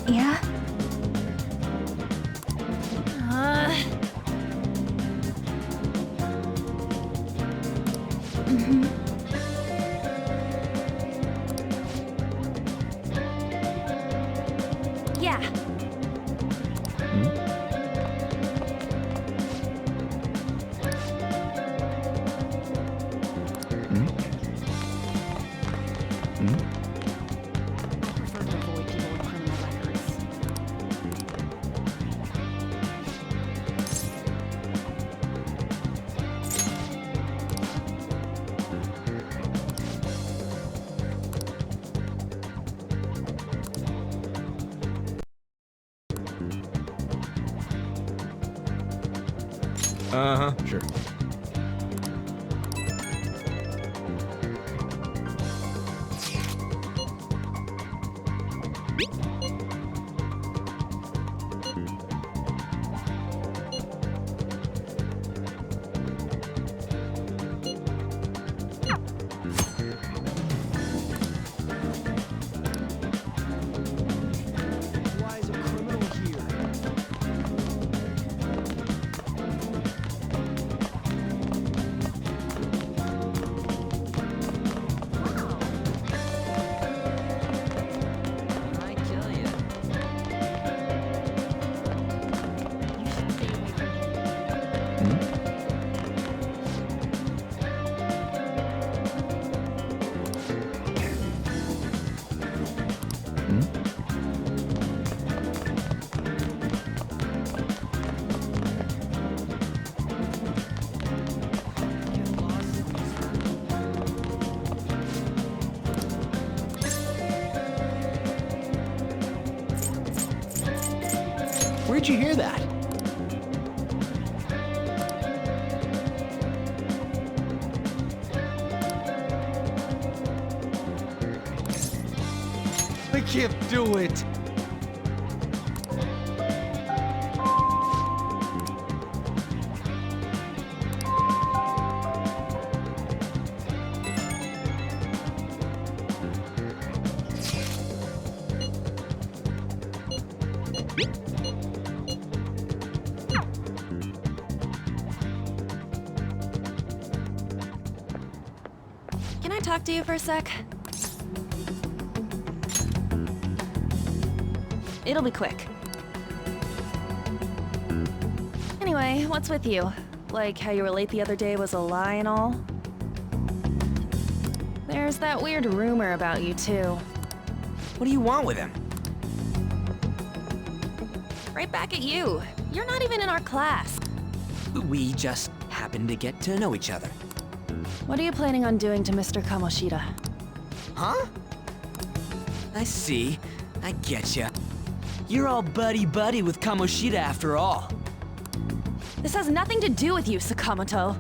Yeah? Yeah. Uh-huh, sure. Where'd you hear that? I can't do it. I talk to you for a sec? It'll be quick. Anyway, what's with you? Like how you were late the other day was a lie and all? There's that weird rumor about you, too. What do you want with him? Right back at you. You're not even in our class. We just happened to get to know each other. What are you planning on doing to Mr. Kamoshida? Huh? I see. I getcha. You're all buddy-buddy with Kamoshida after all. This has nothing to do with you, Sakamoto.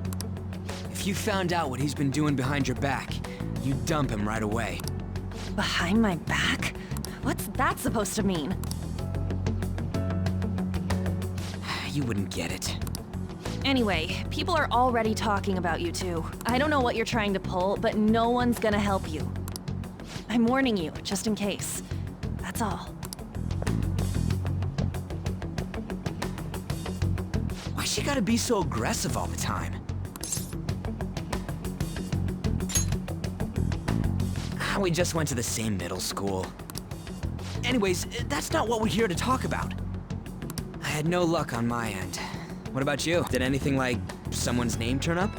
If you found out what he's been doing behind your back, you'd dump him right away. Behind my back? What's that supposed to mean? You wouldn't get it. Anyway, people are already talking about you two. I don't know what you're trying to pull, but no one's gonna help you. I'm warning you, just in case. That's all. Why she gotta be so aggressive all the time? We just went to the same middle school. Anyways, that's not what we're here to talk about. I had no luck on my end. What about you? Did anything like someone's name turn up?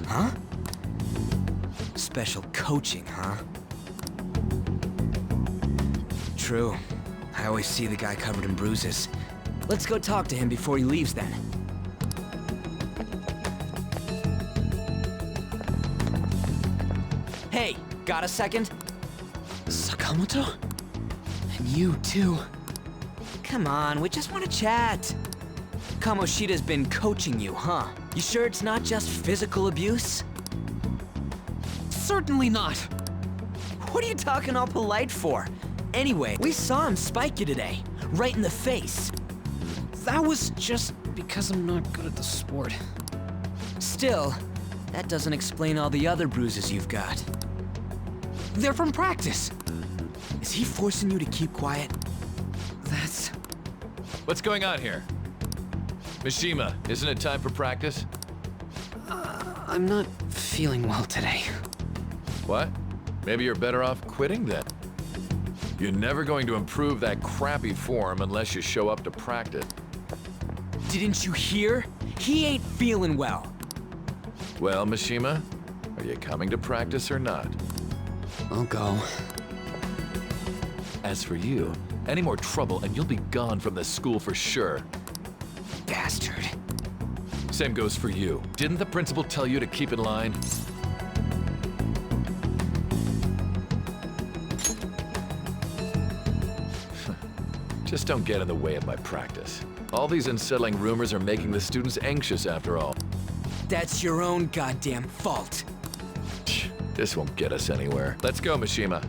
Huh? Special coaching, huh? True. I always see the guy covered in bruises. Let's go talk to him before he leaves then. Hey, got a second? Sakamoto? And you too. Come on, we just want to chat. Kamoshida's been coaching you, huh? You sure it's not just physical abuse? Certainly not. What are you talking all polite for? Anyway, we saw him spike you today, right in the face. That was just because I'm not good at the sport. Still, that doesn't explain all the other bruises you've got. They're from practice. Is he forcing you to keep quiet? That's... What's going on here? Mishima, isn't it time for practice? I'm not feeling well today. What? Maybe you're better off quitting then. You're never going to improve that crappy form unless you show up to practice. Didn't you hear? He ain't feeling well. Well, Mishima, are you coming to practice or not? I'll go. As for you, any more trouble and you'll be gone from this school for sure. Bastard. Same goes for you. Didn't the principal tell you to keep in line? Just don't get in the way of my practice. All these unsettling rumors are making the students anxious after all. That's your own goddamn fault. This won't get us anywhere. Let's go, Mishima.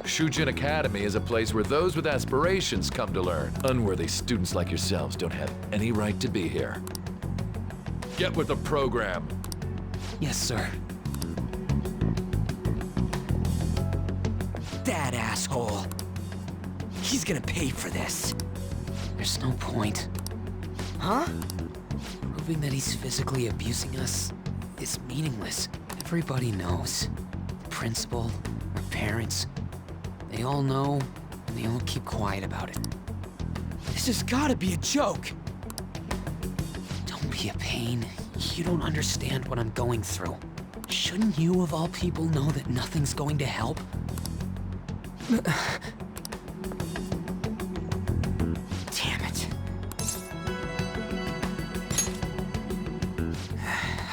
Shujin Academy is a place where those with aspirations come to learn. Unworthy students like yourselves don't have any right to be here. Get with the program. Yes, sir. That asshole. He's gonna pay for this. There's no point. Huh? Proving that he's physically abusing us is meaningless. Everybody knows. The principal, our parents, they all know, and they all keep quiet about it. This has gotta be a joke. Don't be a pain. You don't understand what I'm going through. Shouldn't you, of all people, know that nothing's going to help? Damn it.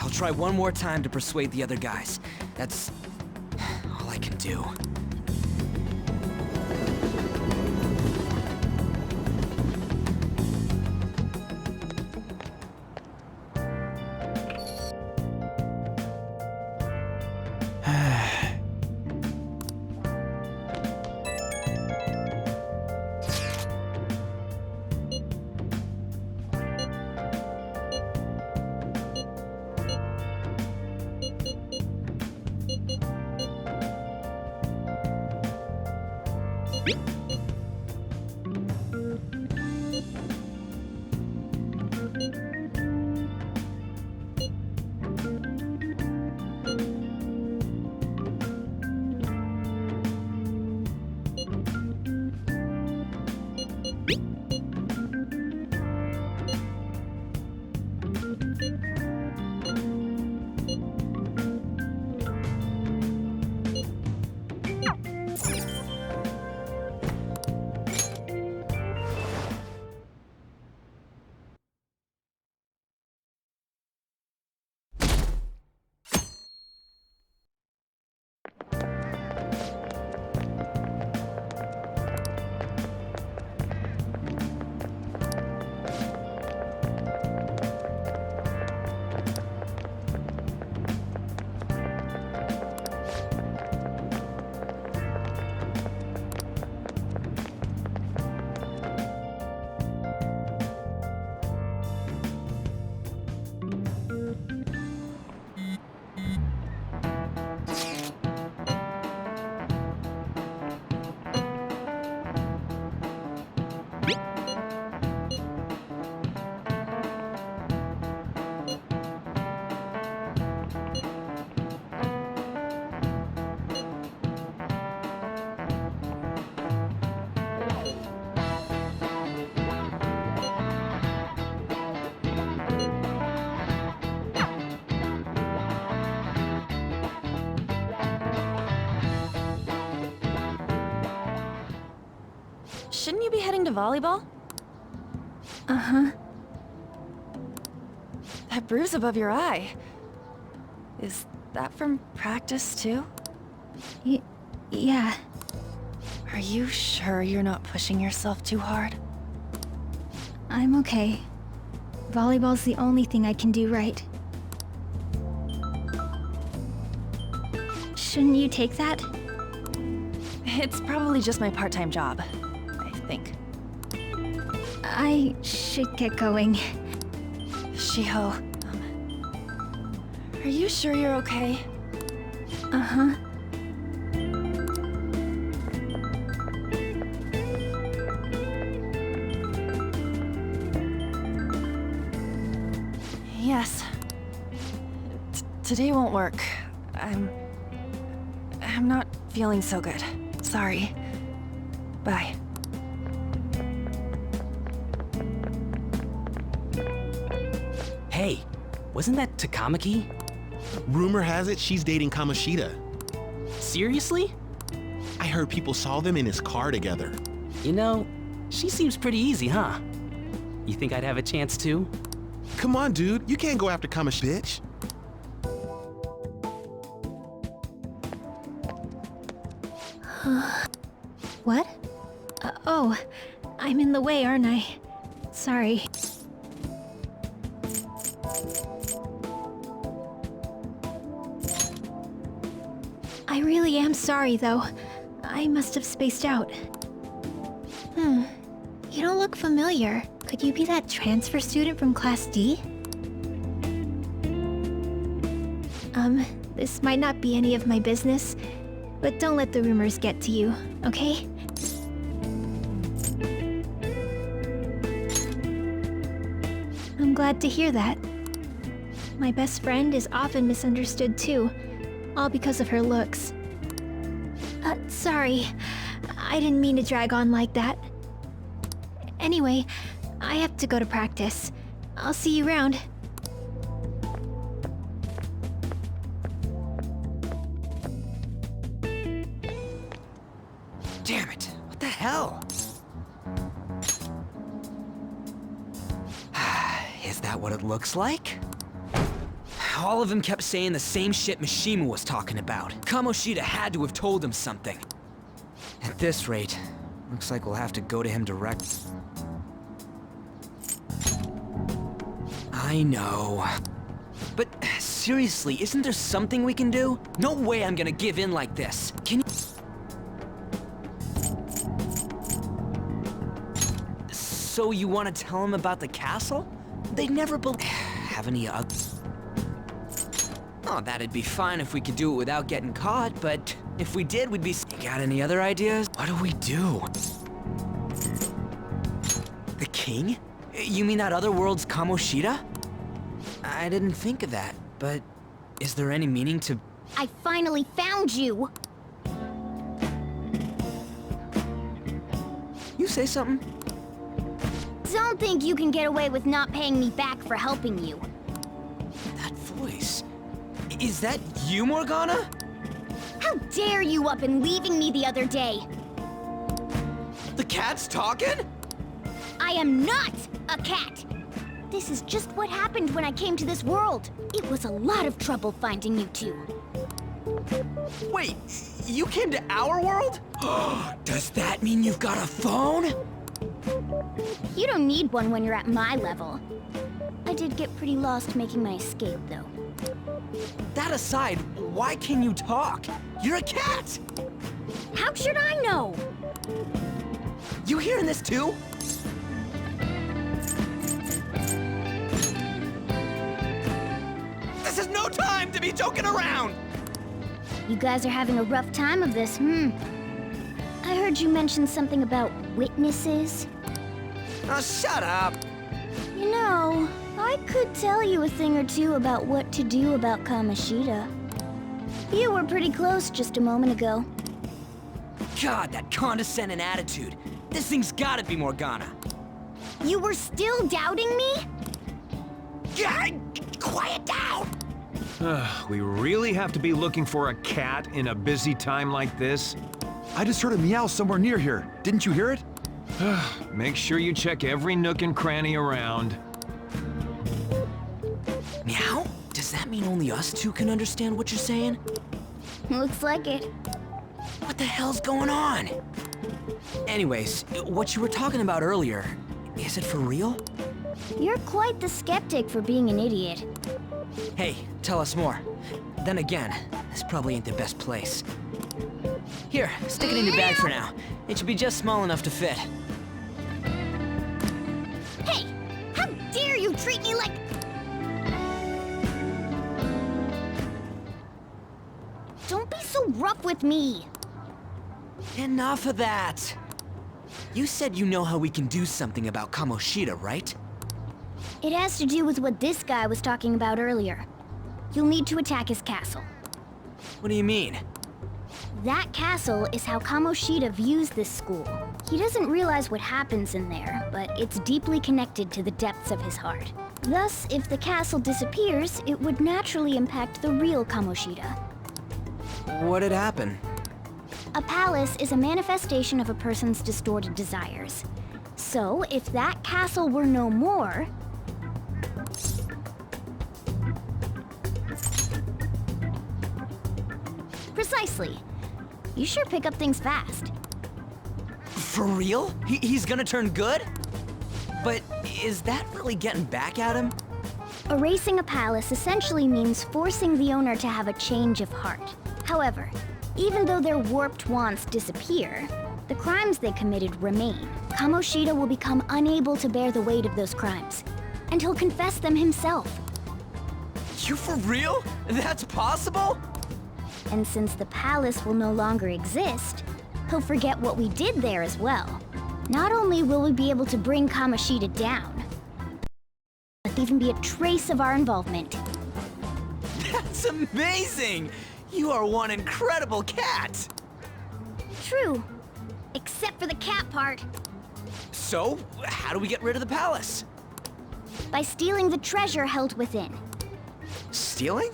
I'll try one more time to persuade the other guys. That's all I can do. shouldn't you be heading to volleyball? Uh-huh. That bruise above your eye. Is that from practice, too? Yeah. Are you sure you're not pushing yourself too hard? I'm okay. Volleyball's the only thing I can do right. Shouldn't you take that? It's probably just my part-time job, I think. I should get going. Shiho, are you sure you're okay? Uh-huh. Yes. Today won't work. I'm not feeling so good. Sorry. Bye. Hey, wasn't that Takamaki? Rumor has it she's dating Kamoshida. Seriously? I heard people saw them in his car together. You know, she seems pretty easy, huh? You think I'd have a chance too? Come on, dude. You can't go after Kamoshida, bitch. What? Oh, I'm in the way, aren't I? Sorry. I really am sorry, though. I must have spaced out. You don't look familiar. Could you be that transfer student from Class D? This might not be any of my business, but don't let the rumors get to you, okay? I'm glad to hear that. My best friend is often misunderstood too, all because of her looks. Sorry. I didn't mean to drag on like that. Anyway, I have to go to practice. I'll see you around. Damn it, what the hell? Is that what it looks like? All of them kept saying the same shit Mishima was talking about. Kamoshida had to have told him something. At this rate, looks like we'll have to go to him direct. I know. But seriously, isn't there something we can do? No way I'm gonna give in like this. Can you... So you want to tell him about the castle? They'd never believe... Have any other... Oh, that'd be fine if we could do it without getting caught, but if we did, we'd be... You got any other ideas? What do we do? The king? You mean that other world's Kamoshida? I didn't think of that, but is there any meaning to... I finally found you! You say something? Don't think you can get away with not paying me back for helping you. That voice... Is that you, Morgana? How dare you up and leaving me the other day? The cat's talking? I am not a cat! This is just what happened when I came to this world. It was a lot of trouble finding you two. Wait, you came to our world? Does that mean you've got a phone? You don't need one when you're at my level. I did get pretty lost making my escape, though. That aside, why can you talk? You're a cat! How should I know? You hearing this too? This is no time to be joking around! You guys are having a rough time of this, I heard you mention something about witnesses. Oh, shut up! You know, I could tell you a thing or two about what to do about Kamoshida. You were pretty close just a moment ago. God, that condescending attitude. This thing's gotta be Morgana. You were still doubting me? Yeah, quiet down! We really have to be looking for a cat in a busy time like this? I just heard a meow somewhere near here. Didn't you hear it? Make sure you check every nook and cranny around. Meow? Does that mean only us two can understand what you're saying? Looks like it. What the hell's going on? Anyways, what you were talking about earlier, is it for real? You're quite the skeptic for being an idiot. Hey, tell us more. Then again, this probably ain't the best place. Here, stick it in your bag for now. It should be just small enough to fit. Hey! How dare you treat me like... Don't be so rough with me! Enough of that! You said you know how we can do something about Kamoshida, right? It has to do with what this guy was talking about earlier. You'll need to attack his castle. What do you mean? That castle is how Kamoshida views this school. He doesn't realize what happens in there, but it's deeply connected to the depths of his heart. Thus, if the castle disappears, it would naturally impact the real Kamoshida. What'd happen? A palace is a manifestation of a person's distorted desires. So, if that castle were no more... Precisely. You sure pick up things fast. For real? He's gonna turn good? But is that really getting back at him? Erasing a palace essentially means forcing the owner to have a change of heart. However, even though their warped wants disappear, the crimes they committed remain. Kamoshida will become unable to bear the weight of those crimes, and he'll confess them himself. You for real? That's possible? And since the palace will no longer exist, he'll forget what we did there as well. Not only will we be able to bring Kamoshida down, but even be a trace of our involvement. That's amazing! You are one incredible cat! True. Except for the cat part. So, how do we get rid of the palace? By stealing the treasure held within. Stealing?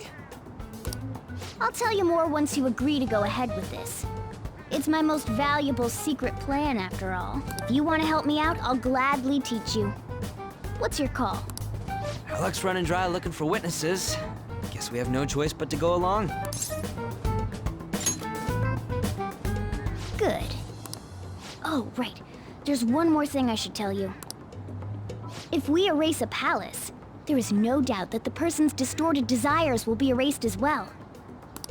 I'll tell you more once you agree to go ahead with this. It's my most valuable secret plan, after all. If you want to help me out, I'll gladly teach you. What's your call? Our luck's running dry looking for witnesses. Guess we have no choice but to go along. Good. Oh, right. There's one more thing I should tell you. If we erase a palace, there is no doubt that the person's distorted desires will be erased as well.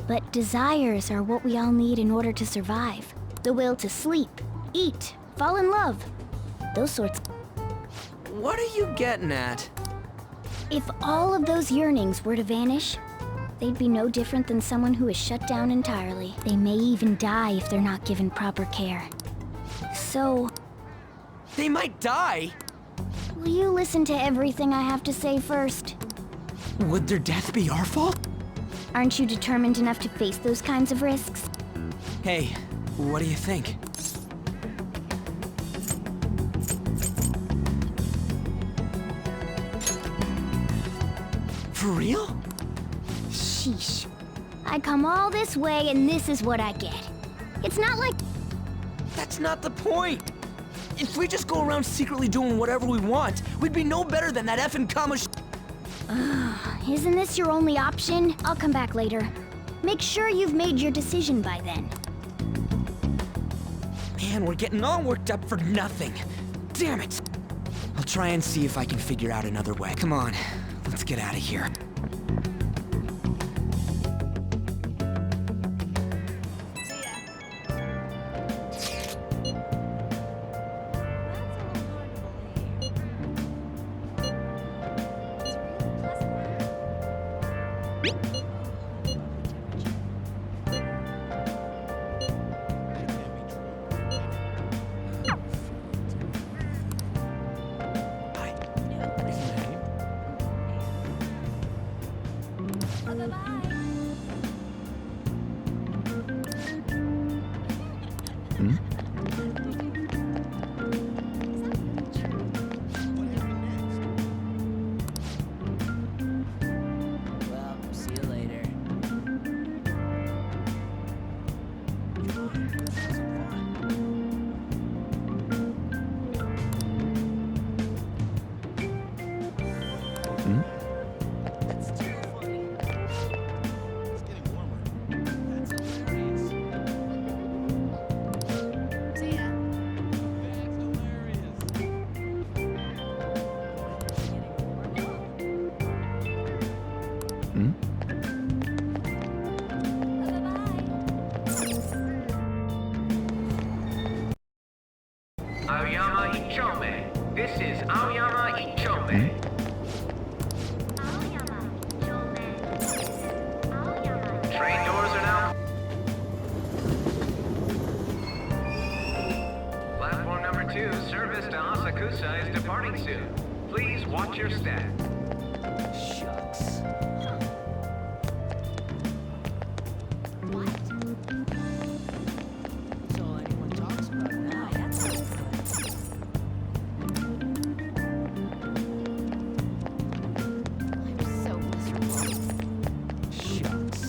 But desires are what we all need in order to survive. The will to sleep, eat, fall in love. Those sorts. What are you getting at? If all of those yearnings were to vanish, they'd be no different than someone who is shut down entirely. They may even die if they're not given proper care. So... They might die? Will you listen to everything I have to say first? Would their death be our fault? Aren't you determined enough to face those kinds of risks? Hey, what do you think? For real? Sheesh. I come all this way and this is what I get. It's not like... That's not the point! If we just go around secretly doing whatever we want, we'd be no better than that effing Isn't this your only option? I'll come back later. Make sure you've made your decision by then. Man, we're getting all worked up for nothing. Damn it! I'll try and see if I can figure out another way. Come on, let's get out of here. Aoyama Ichome. This is Aoyama Ichome. Train doors are now. Platform number 2, service to Asakusa is departing soon. Please watch your step. Shucks. That's all anyone talks about now. I'm so miserable. Shucks.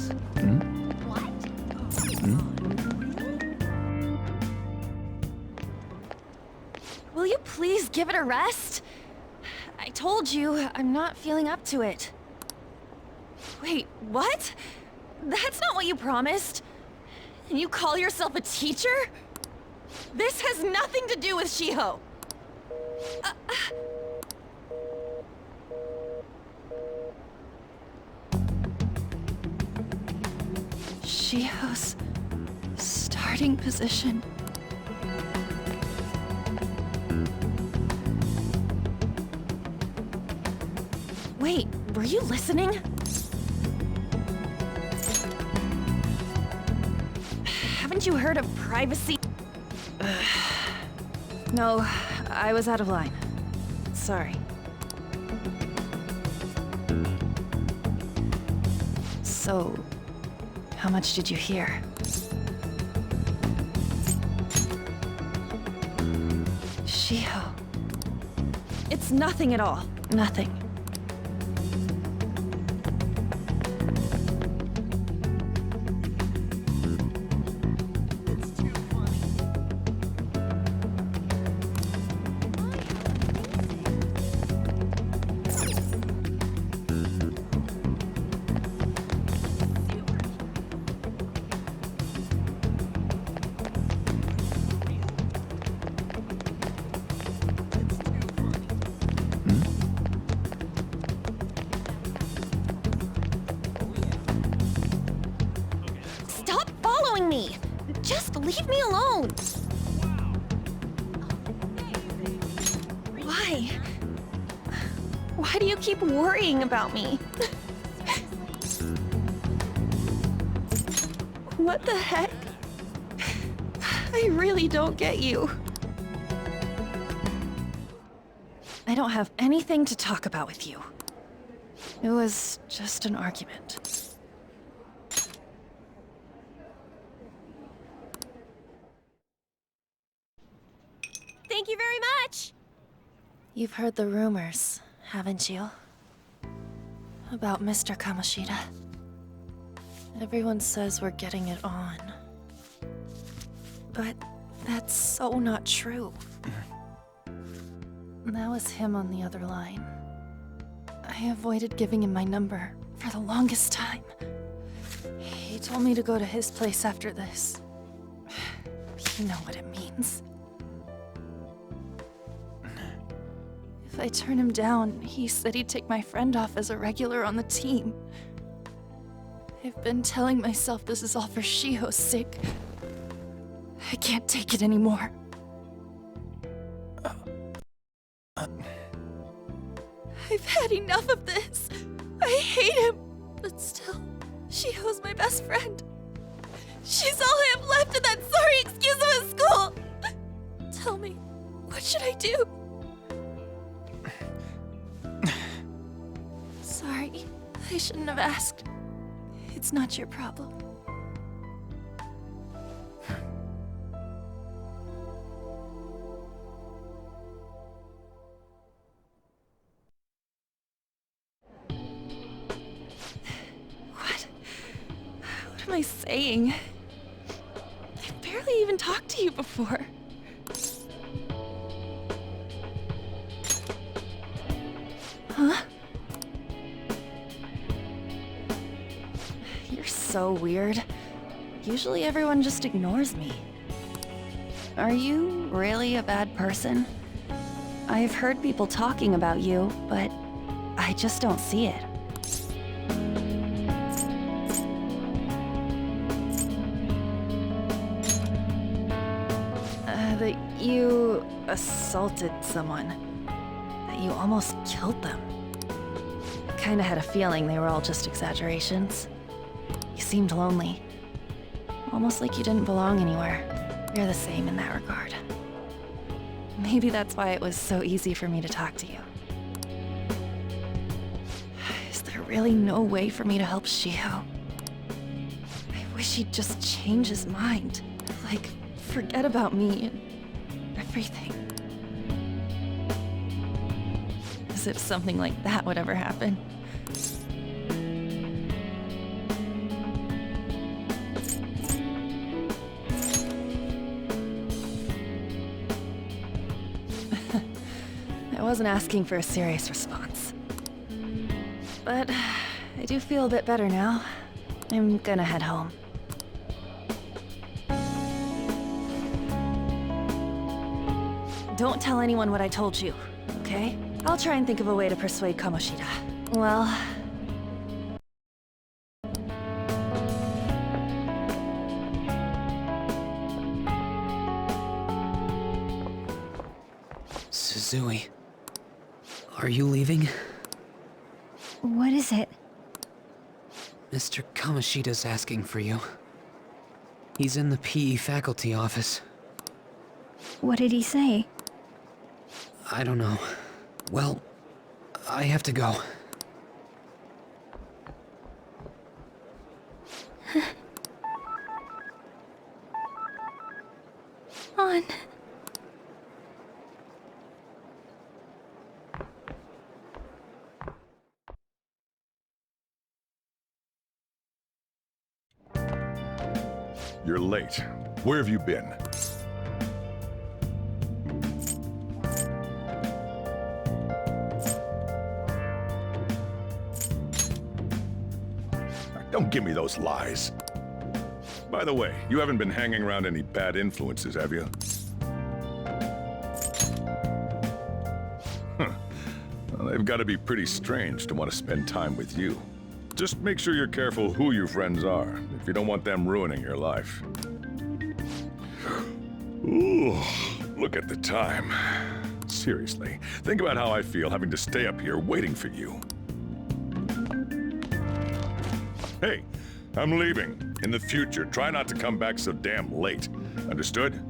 Will you please give it a rest? I told you, I'm not feeling up to it. Wait, what? That's not what you promised. And you call yourself a teacher? This has nothing to do with Shiho. Shiho's starting position. Wait, were you listening? Haven't you heard of privacy? No, I was out of line. Sorry. So, how much did you hear? Shiho. It's nothing at all. Nothing. Stop following me! Just leave me alone! Why? Why do you keep worrying about me? What the heck? I really don't get you. I don't have anything to talk about with you. It was just an argument. Thank you very much! You've heard the rumors, haven't you? About Mr. Kamoshida. Everyone says we're getting it on. But that's so not true. That was him on the other line. I avoided giving him my number for the longest time. He told me to go to his place after this. You know what it means. If I turn him down, he said he'd take my friend off as a regular on the team. I've been telling myself this is all for Shiho's sake. I can't take it anymore. I've had enough of this. I hate him. But still, Shiho's my best friend. She's all I have left in that sorry excuse of a school. Tell me, what should I do? Sorry, I shouldn't have asked. It's not your problem. What am I saying? I've barely even talked to you before. Huh? so weird. Usually everyone just ignores me. Are you really a bad person? I've heard people talking about you, but I just don't see it. That you assaulted someone. That you almost killed them. Kinda had a feeling they were all just exaggerations. You seemed lonely. Almost like you didn't belong anywhere. You're the same in that regard. Maybe that's why it was so easy for me to talk to you. Is there really no way for me to help Shiho? I wish he'd just change his mind. Like, forget about me and everything. As if something like that would ever happen. I wasn't asking for a serious response. But I do feel a bit better now. I'm gonna head home. Don't tell anyone what I told you, okay? I'll try and think of a way to persuade Kamoshida. Well... Suzui, are you leaving? What is it? Mr. Kamoshida's asking for you. He's in the PE faculty office. What did he say? I don't know. Well, I have to go. On. You're late. Where have you been? Don't give me those lies. By the way, you haven't been hanging around any bad influences, have you? Well, they've got to be pretty strange to want to spend time with you. Just make sure you're careful who your friends are, if you don't want them ruining your life. Ooh, look at the time. Seriously, think about how I feel having to stay up here waiting for you. Hey, I'm leaving. In the future, try not to come back so damn late. Understood?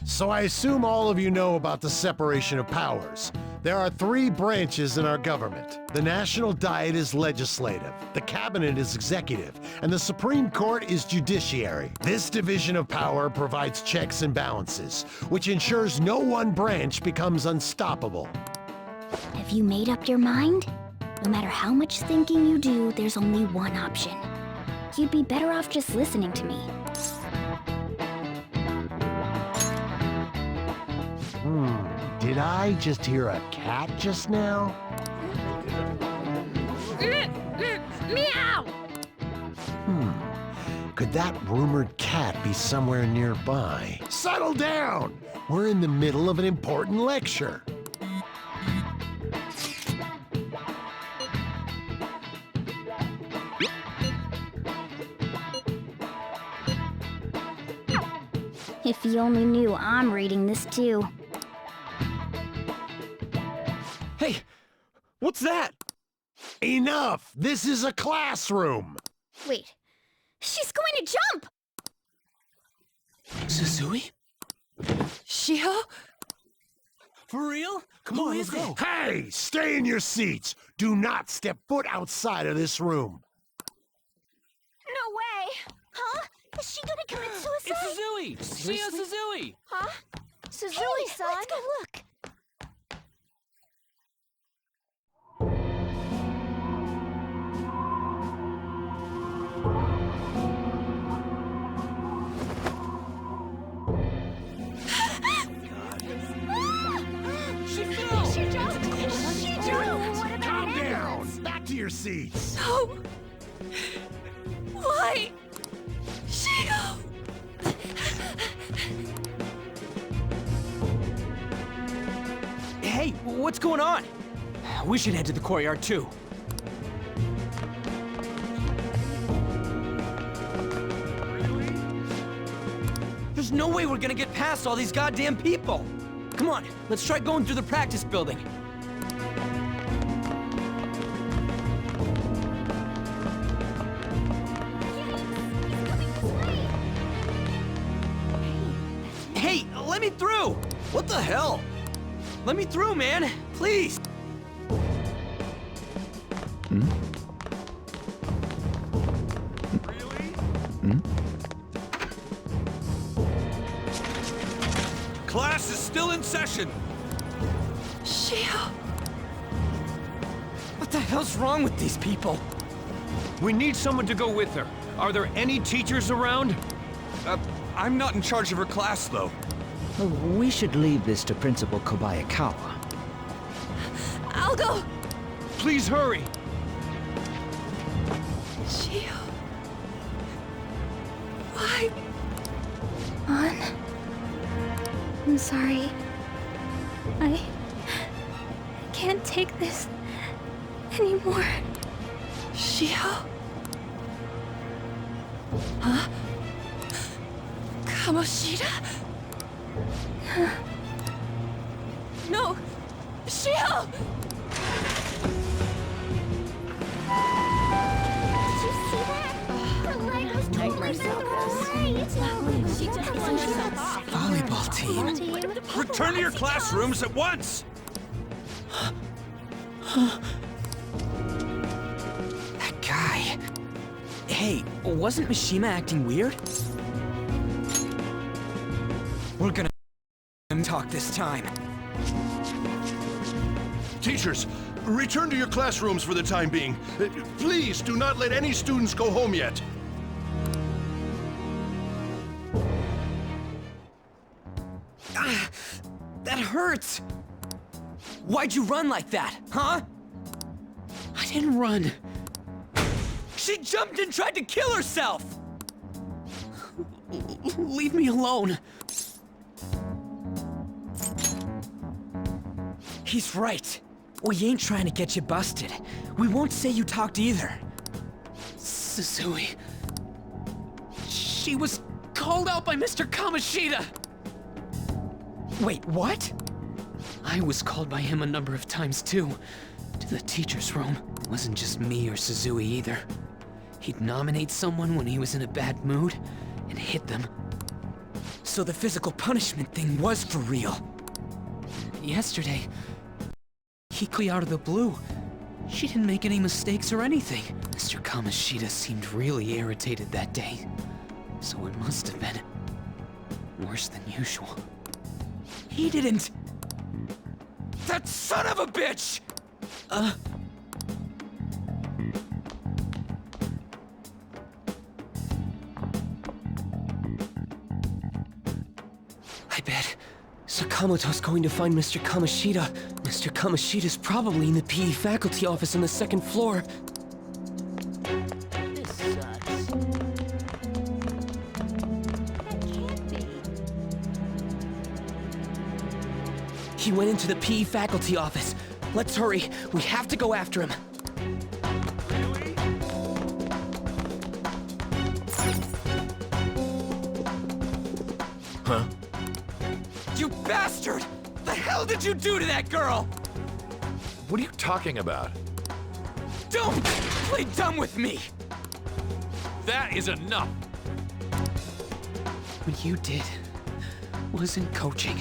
So I assume all of you know about the separation of powers. There are 3 branches in our government. The National Diet is legislative, the Cabinet is executive, and the Supreme Court is judiciary. This division of power provides checks and balances, which ensures no one branch becomes unstoppable. Have you made up your mind? No matter how much thinking you do, there's only one option. You'd be better off just listening to me. Did I just hear a cat just now? Meow! Could that rumored cat be somewhere nearby? Settle down! We're in the middle of an important lecture. If he only knew I'm reading this too. Hey, what's that? Enough! This is a classroom! Wait, she's going to jump! Suzui? Shiho? For real? Come on, let's go. Hey, stay in your seats! Do not step foot outside of this room. No way! Huh? Is she gonna commit suicide? It's Suzui! Shia Suzui! Huh? Suzui-san? Let's go look. She fell! She jumped! She jumped! Calm down! Back to your seats! No! Why? Shiho! Hey, what's going on? We should head to the courtyard too. There's no way we're gonna get past all these goddamn people! Come on, let's try going through the practice building. Hey, let me through! What the hell? Let me through, man! Please! Class is still in session. Shiho! What the hell's wrong with these people? We need someone to go with her. Are there any teachers around? I'm not in charge of her class, though. We should leave this to Principal Kobayakawa. I'll go! Please hurry! Shiho... Why? On. I'm sorry. I can't take this anymore. Shiho? Huh? Kamoshida? No! Shiho! Did you see that? Her leg was totally bent away. It's not like she took it. Volleyball team. Return to your classrooms at once! That guy... Hey, wasn't Mishima acting weird? We're gonna talk this time. Teachers, return to your classrooms for the time being. Please do not let any students go home yet. That hurts! Why'd you run like that, huh? I didn't run. She jumped and tried to kill herself! Leave me alone. He's right. We ain't trying to get you busted. We won't say you talked either. Suzui. She was called out by Mr. Kamoshida! Wait, what? I was called by him a number of times too. To the teacher's room. It wasn't just me or Suzui either. He'd nominate someone when he was in a bad mood, and hit them. So the physical punishment thing was for real. Yesterday, he cleared out of the blue. She didn't make any mistakes or anything. Mr. Kamoshida seemed really irritated that day. So it must have been worse than usual. He didn't... That son of a bitch! I bet Sakamoto's going to find Mr. Kamoshida. Mr. Kamoshida's probably in the PE faculty office on the second floor. This sucks. He went into the PE faculty office. Let's hurry. We have to go after him. Huh? You bastard! The hell did you do to that girl? What are you talking about? Don't play dumb with me! That is enough! What you did wasn't coaching.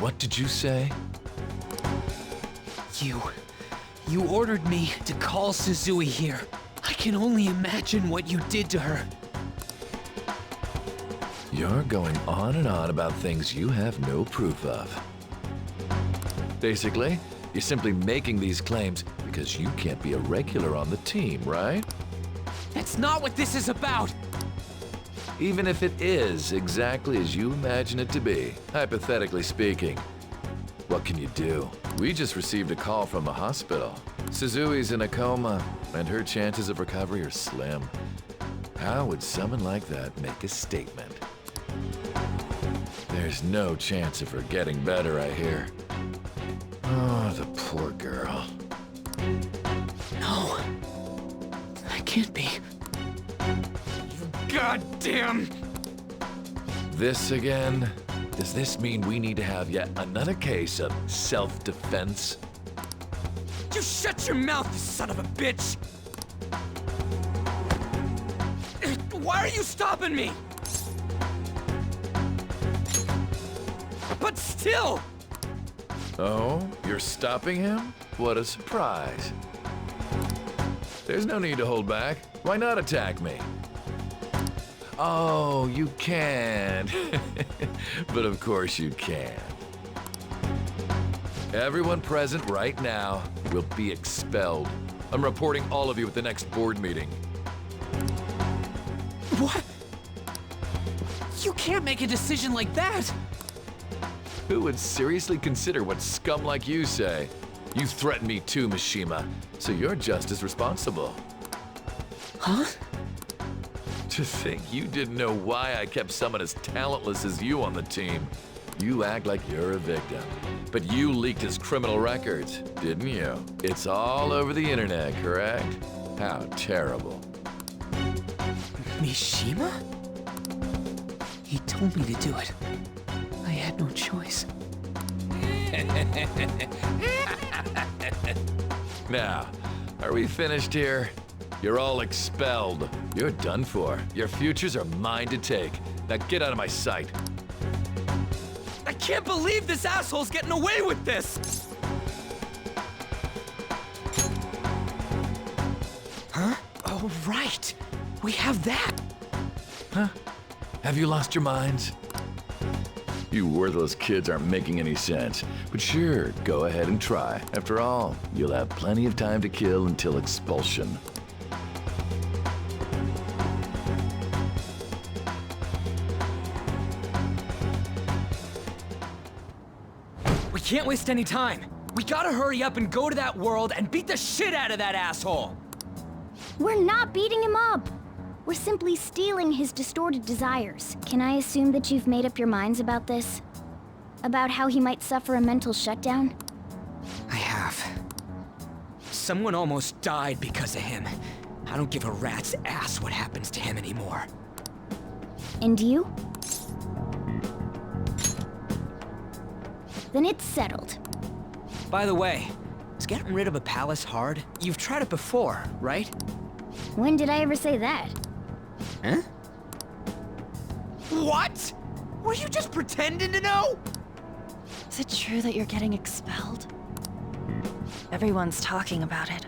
What did you say? You ordered me to call Suzui here. I can only imagine what you did to her. You're going on and on about things you have no proof of. Basically, you're simply making these claims because you can't be a regular on the team, right? That's not what this is about! Even if it is exactly as you imagine it to be, hypothetically speaking, what can you do? We just received a call from the hospital. Suzui's in a coma, and her chances of recovery are slim. How would someone like that make a statement? There's no chance of her getting better, I hear. Oh, the poor girl. No. I can't be. Goddamn! This again? Does this mean we need to have yet another case of self-defense? You shut your mouth, you son of a bitch! Why are you stopping me? But still! Oh, you're stopping him? What a surprise. There's no need to hold back. Why not attack me? Oh, you can. But of course you can. Everyone present right now will be expelled. I'm reporting all of you at the next board meeting. What? You can't make a decision like that! Who would seriously consider what scum like you say? You threatened me too, Mishima, so you're just as responsible. Huh? To think you didn't know why I kept someone as talentless as you on the team. You act like you're a victim. But you leaked his criminal records, didn't you? It's all over the internet, correct? How terrible. Mishima? He told me to do it. I had no choice. Now, are we finished here? You're all expelled. You're done for. Your futures are mine to take. Now get out of my sight. I can't believe this asshole's getting away with this! Huh? Oh, right. We have that. Huh? Have you lost your minds? You worthless kids aren't making any sense. But sure, go ahead and try. After all, you'll have plenty of time to kill until expulsion. We can't waste any time. We gotta hurry up and go to that world and beat the shit out of that asshole! We're not beating him up! We're simply stealing his distorted desires. Can I assume that you've made up your minds about this? About how he might suffer a mental shutdown? I have. Someone almost died because of him. I don't give a rat's ass what happens to him anymore. And you? Then it's settled. By the way, is getting rid of a palace hard? You've tried it before, right? When did I ever say that? Huh? What? Were you just pretending to know? Is it true that you're getting expelled? Everyone's talking about it.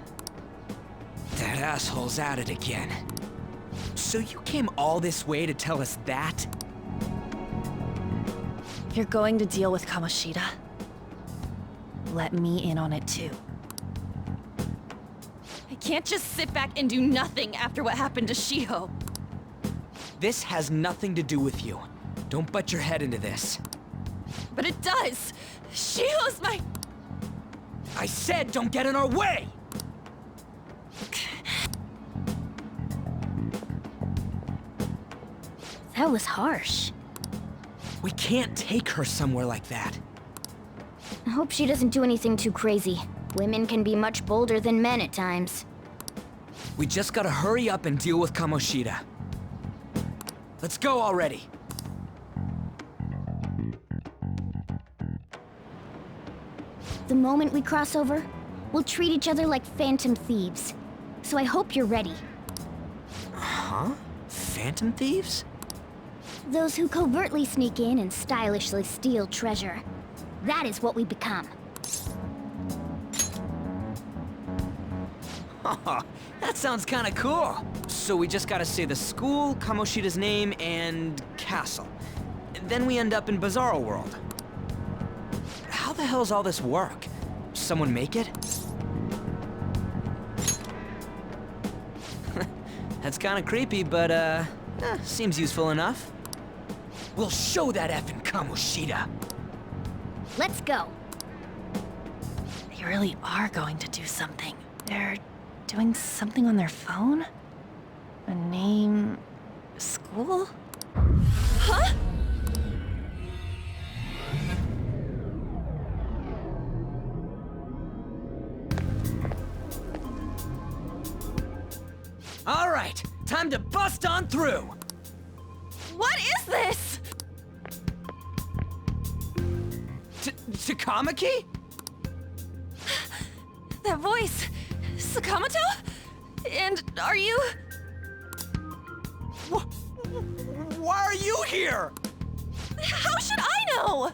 That asshole's at it again. So you came all this way to tell us that? You're going to deal with Kamoshida. Let me in on it too. I can't just sit back and do nothing after what happened to Shiho. This has nothing to do with you. Don't butt your head into this. But it does! Shiho's my... I said don't get in our way! That was harsh. We can't take her somewhere like that. I hope she doesn't do anything too crazy. Women can be much bolder than men at times. We just gotta hurry up and deal with Kamoshida. Let's go already. The moment we cross over, we'll treat each other like phantom thieves. So I hope you're ready. Huh? Phantom thieves? Those who covertly sneak in and stylishly steal treasure. That is what we become. That sounds kinda cool. So we just gotta say the school, Kamoshida's name, and castle. Then we end up in Bizarro World. How the hell's all this work? Someone make it? That's kinda creepy, but seems useful enough. We'll show that effing Kamoshida. Let's go. They really are going to do something. They're doing something on their phone? A name... school? Huh? All right, time to bust on through. What is this? Takamaki? That voice... Sakamoto? And are you... Why are you here? How should I know?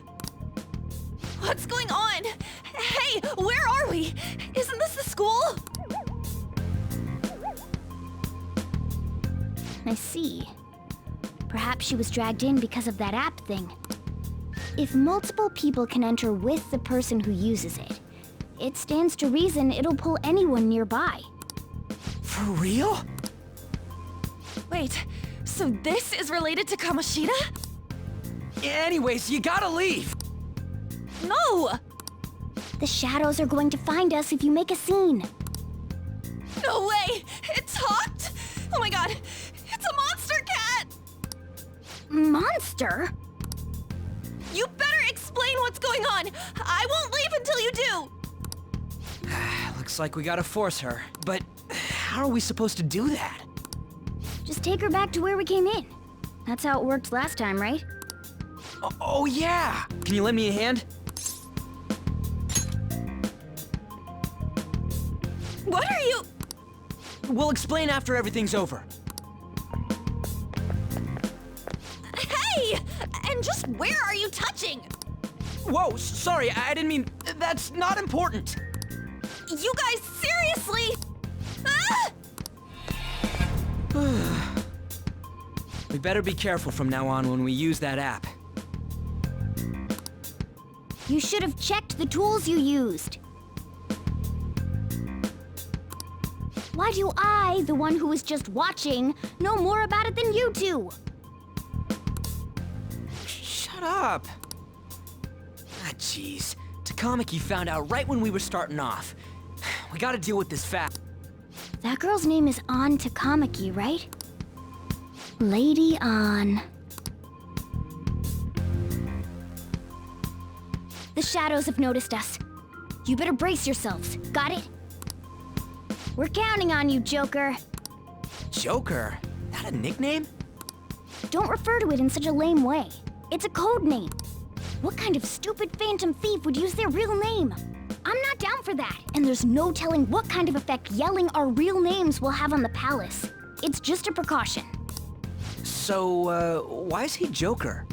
What's going on? Hey, where are we? Isn't this the school? I see. Perhaps she was dragged in because of that app thing. If multiple people can enter with the person who uses it, it stands to reason it'll pull anyone nearby. For real? Wait, so this is related to Kamoshida? Anyways, you gotta leave. No! The shadows are going to find us if you make a scene. No way! It talked? Oh my god, it's a monster cat! Monster? You better explain what's going on! I won't leave until you do! Looks like we gotta force her, but how are we supposed to do that? Just take her back to where we came in. That's how it worked last time, right? Oh yeah! Can you lend me a hand? What are you... We'll explain after everything's over. Hey! And just where are you touching? Whoa, sorry, I didn't mean... That's not important. You guys, seriously? Ah! We better be careful from now on when we use that app. You should have checked the tools you used. Why do I, the one who was just watching, know more about it than you two? Shut up. Ah, jeez. Takamaki found out right when we were starting off. We gotta deal with this fast. That girl's name is An Takamaki, right? Lady An. The shadows have noticed us. You better brace yourselves. Got it? We're counting on you, Joker. Joker? That a nickname? Don't refer to it in such a lame way. It's a code name. What kind of stupid phantom thief would use their real name? I'm not down for that, and there's no telling what kind of effect yelling our real names will have on the palace. It's just a precaution. So, why is he Joker?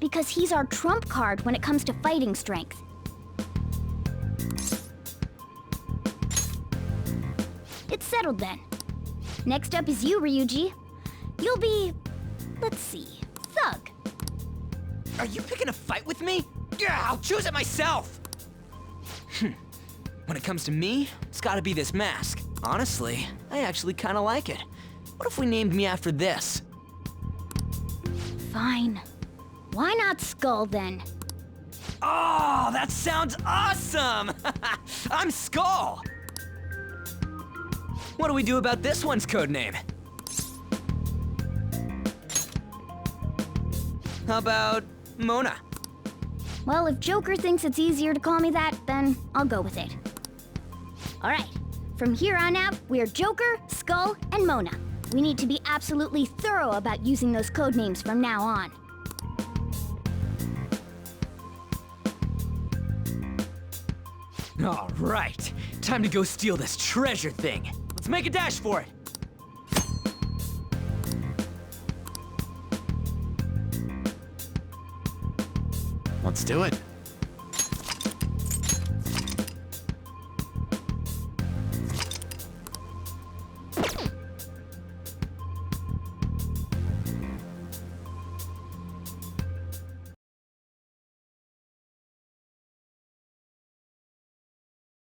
Because he's our trump card when it comes to fighting strength. It's settled then. Next up is you, Ryuji. You'll be... let's see... Thug. Are you picking a fight with me? Yeah, I'll choose it myself! When it comes to me, it's gotta be this mask. Honestly, I actually kinda like it. What if we named me after this? Fine. Why not Skull, then? Oh, that sounds awesome! I'm Skull! What do we do about this one's codename? How about Mona? Well, if Joker thinks it's easier to call me that, then I'll go with it. Alright, from here on out, we're Joker, Skull, and Mona. We need to be absolutely thorough about using those code names from now on. All right, time to go steal this treasure thing. Let's make a dash for it. Let's do it.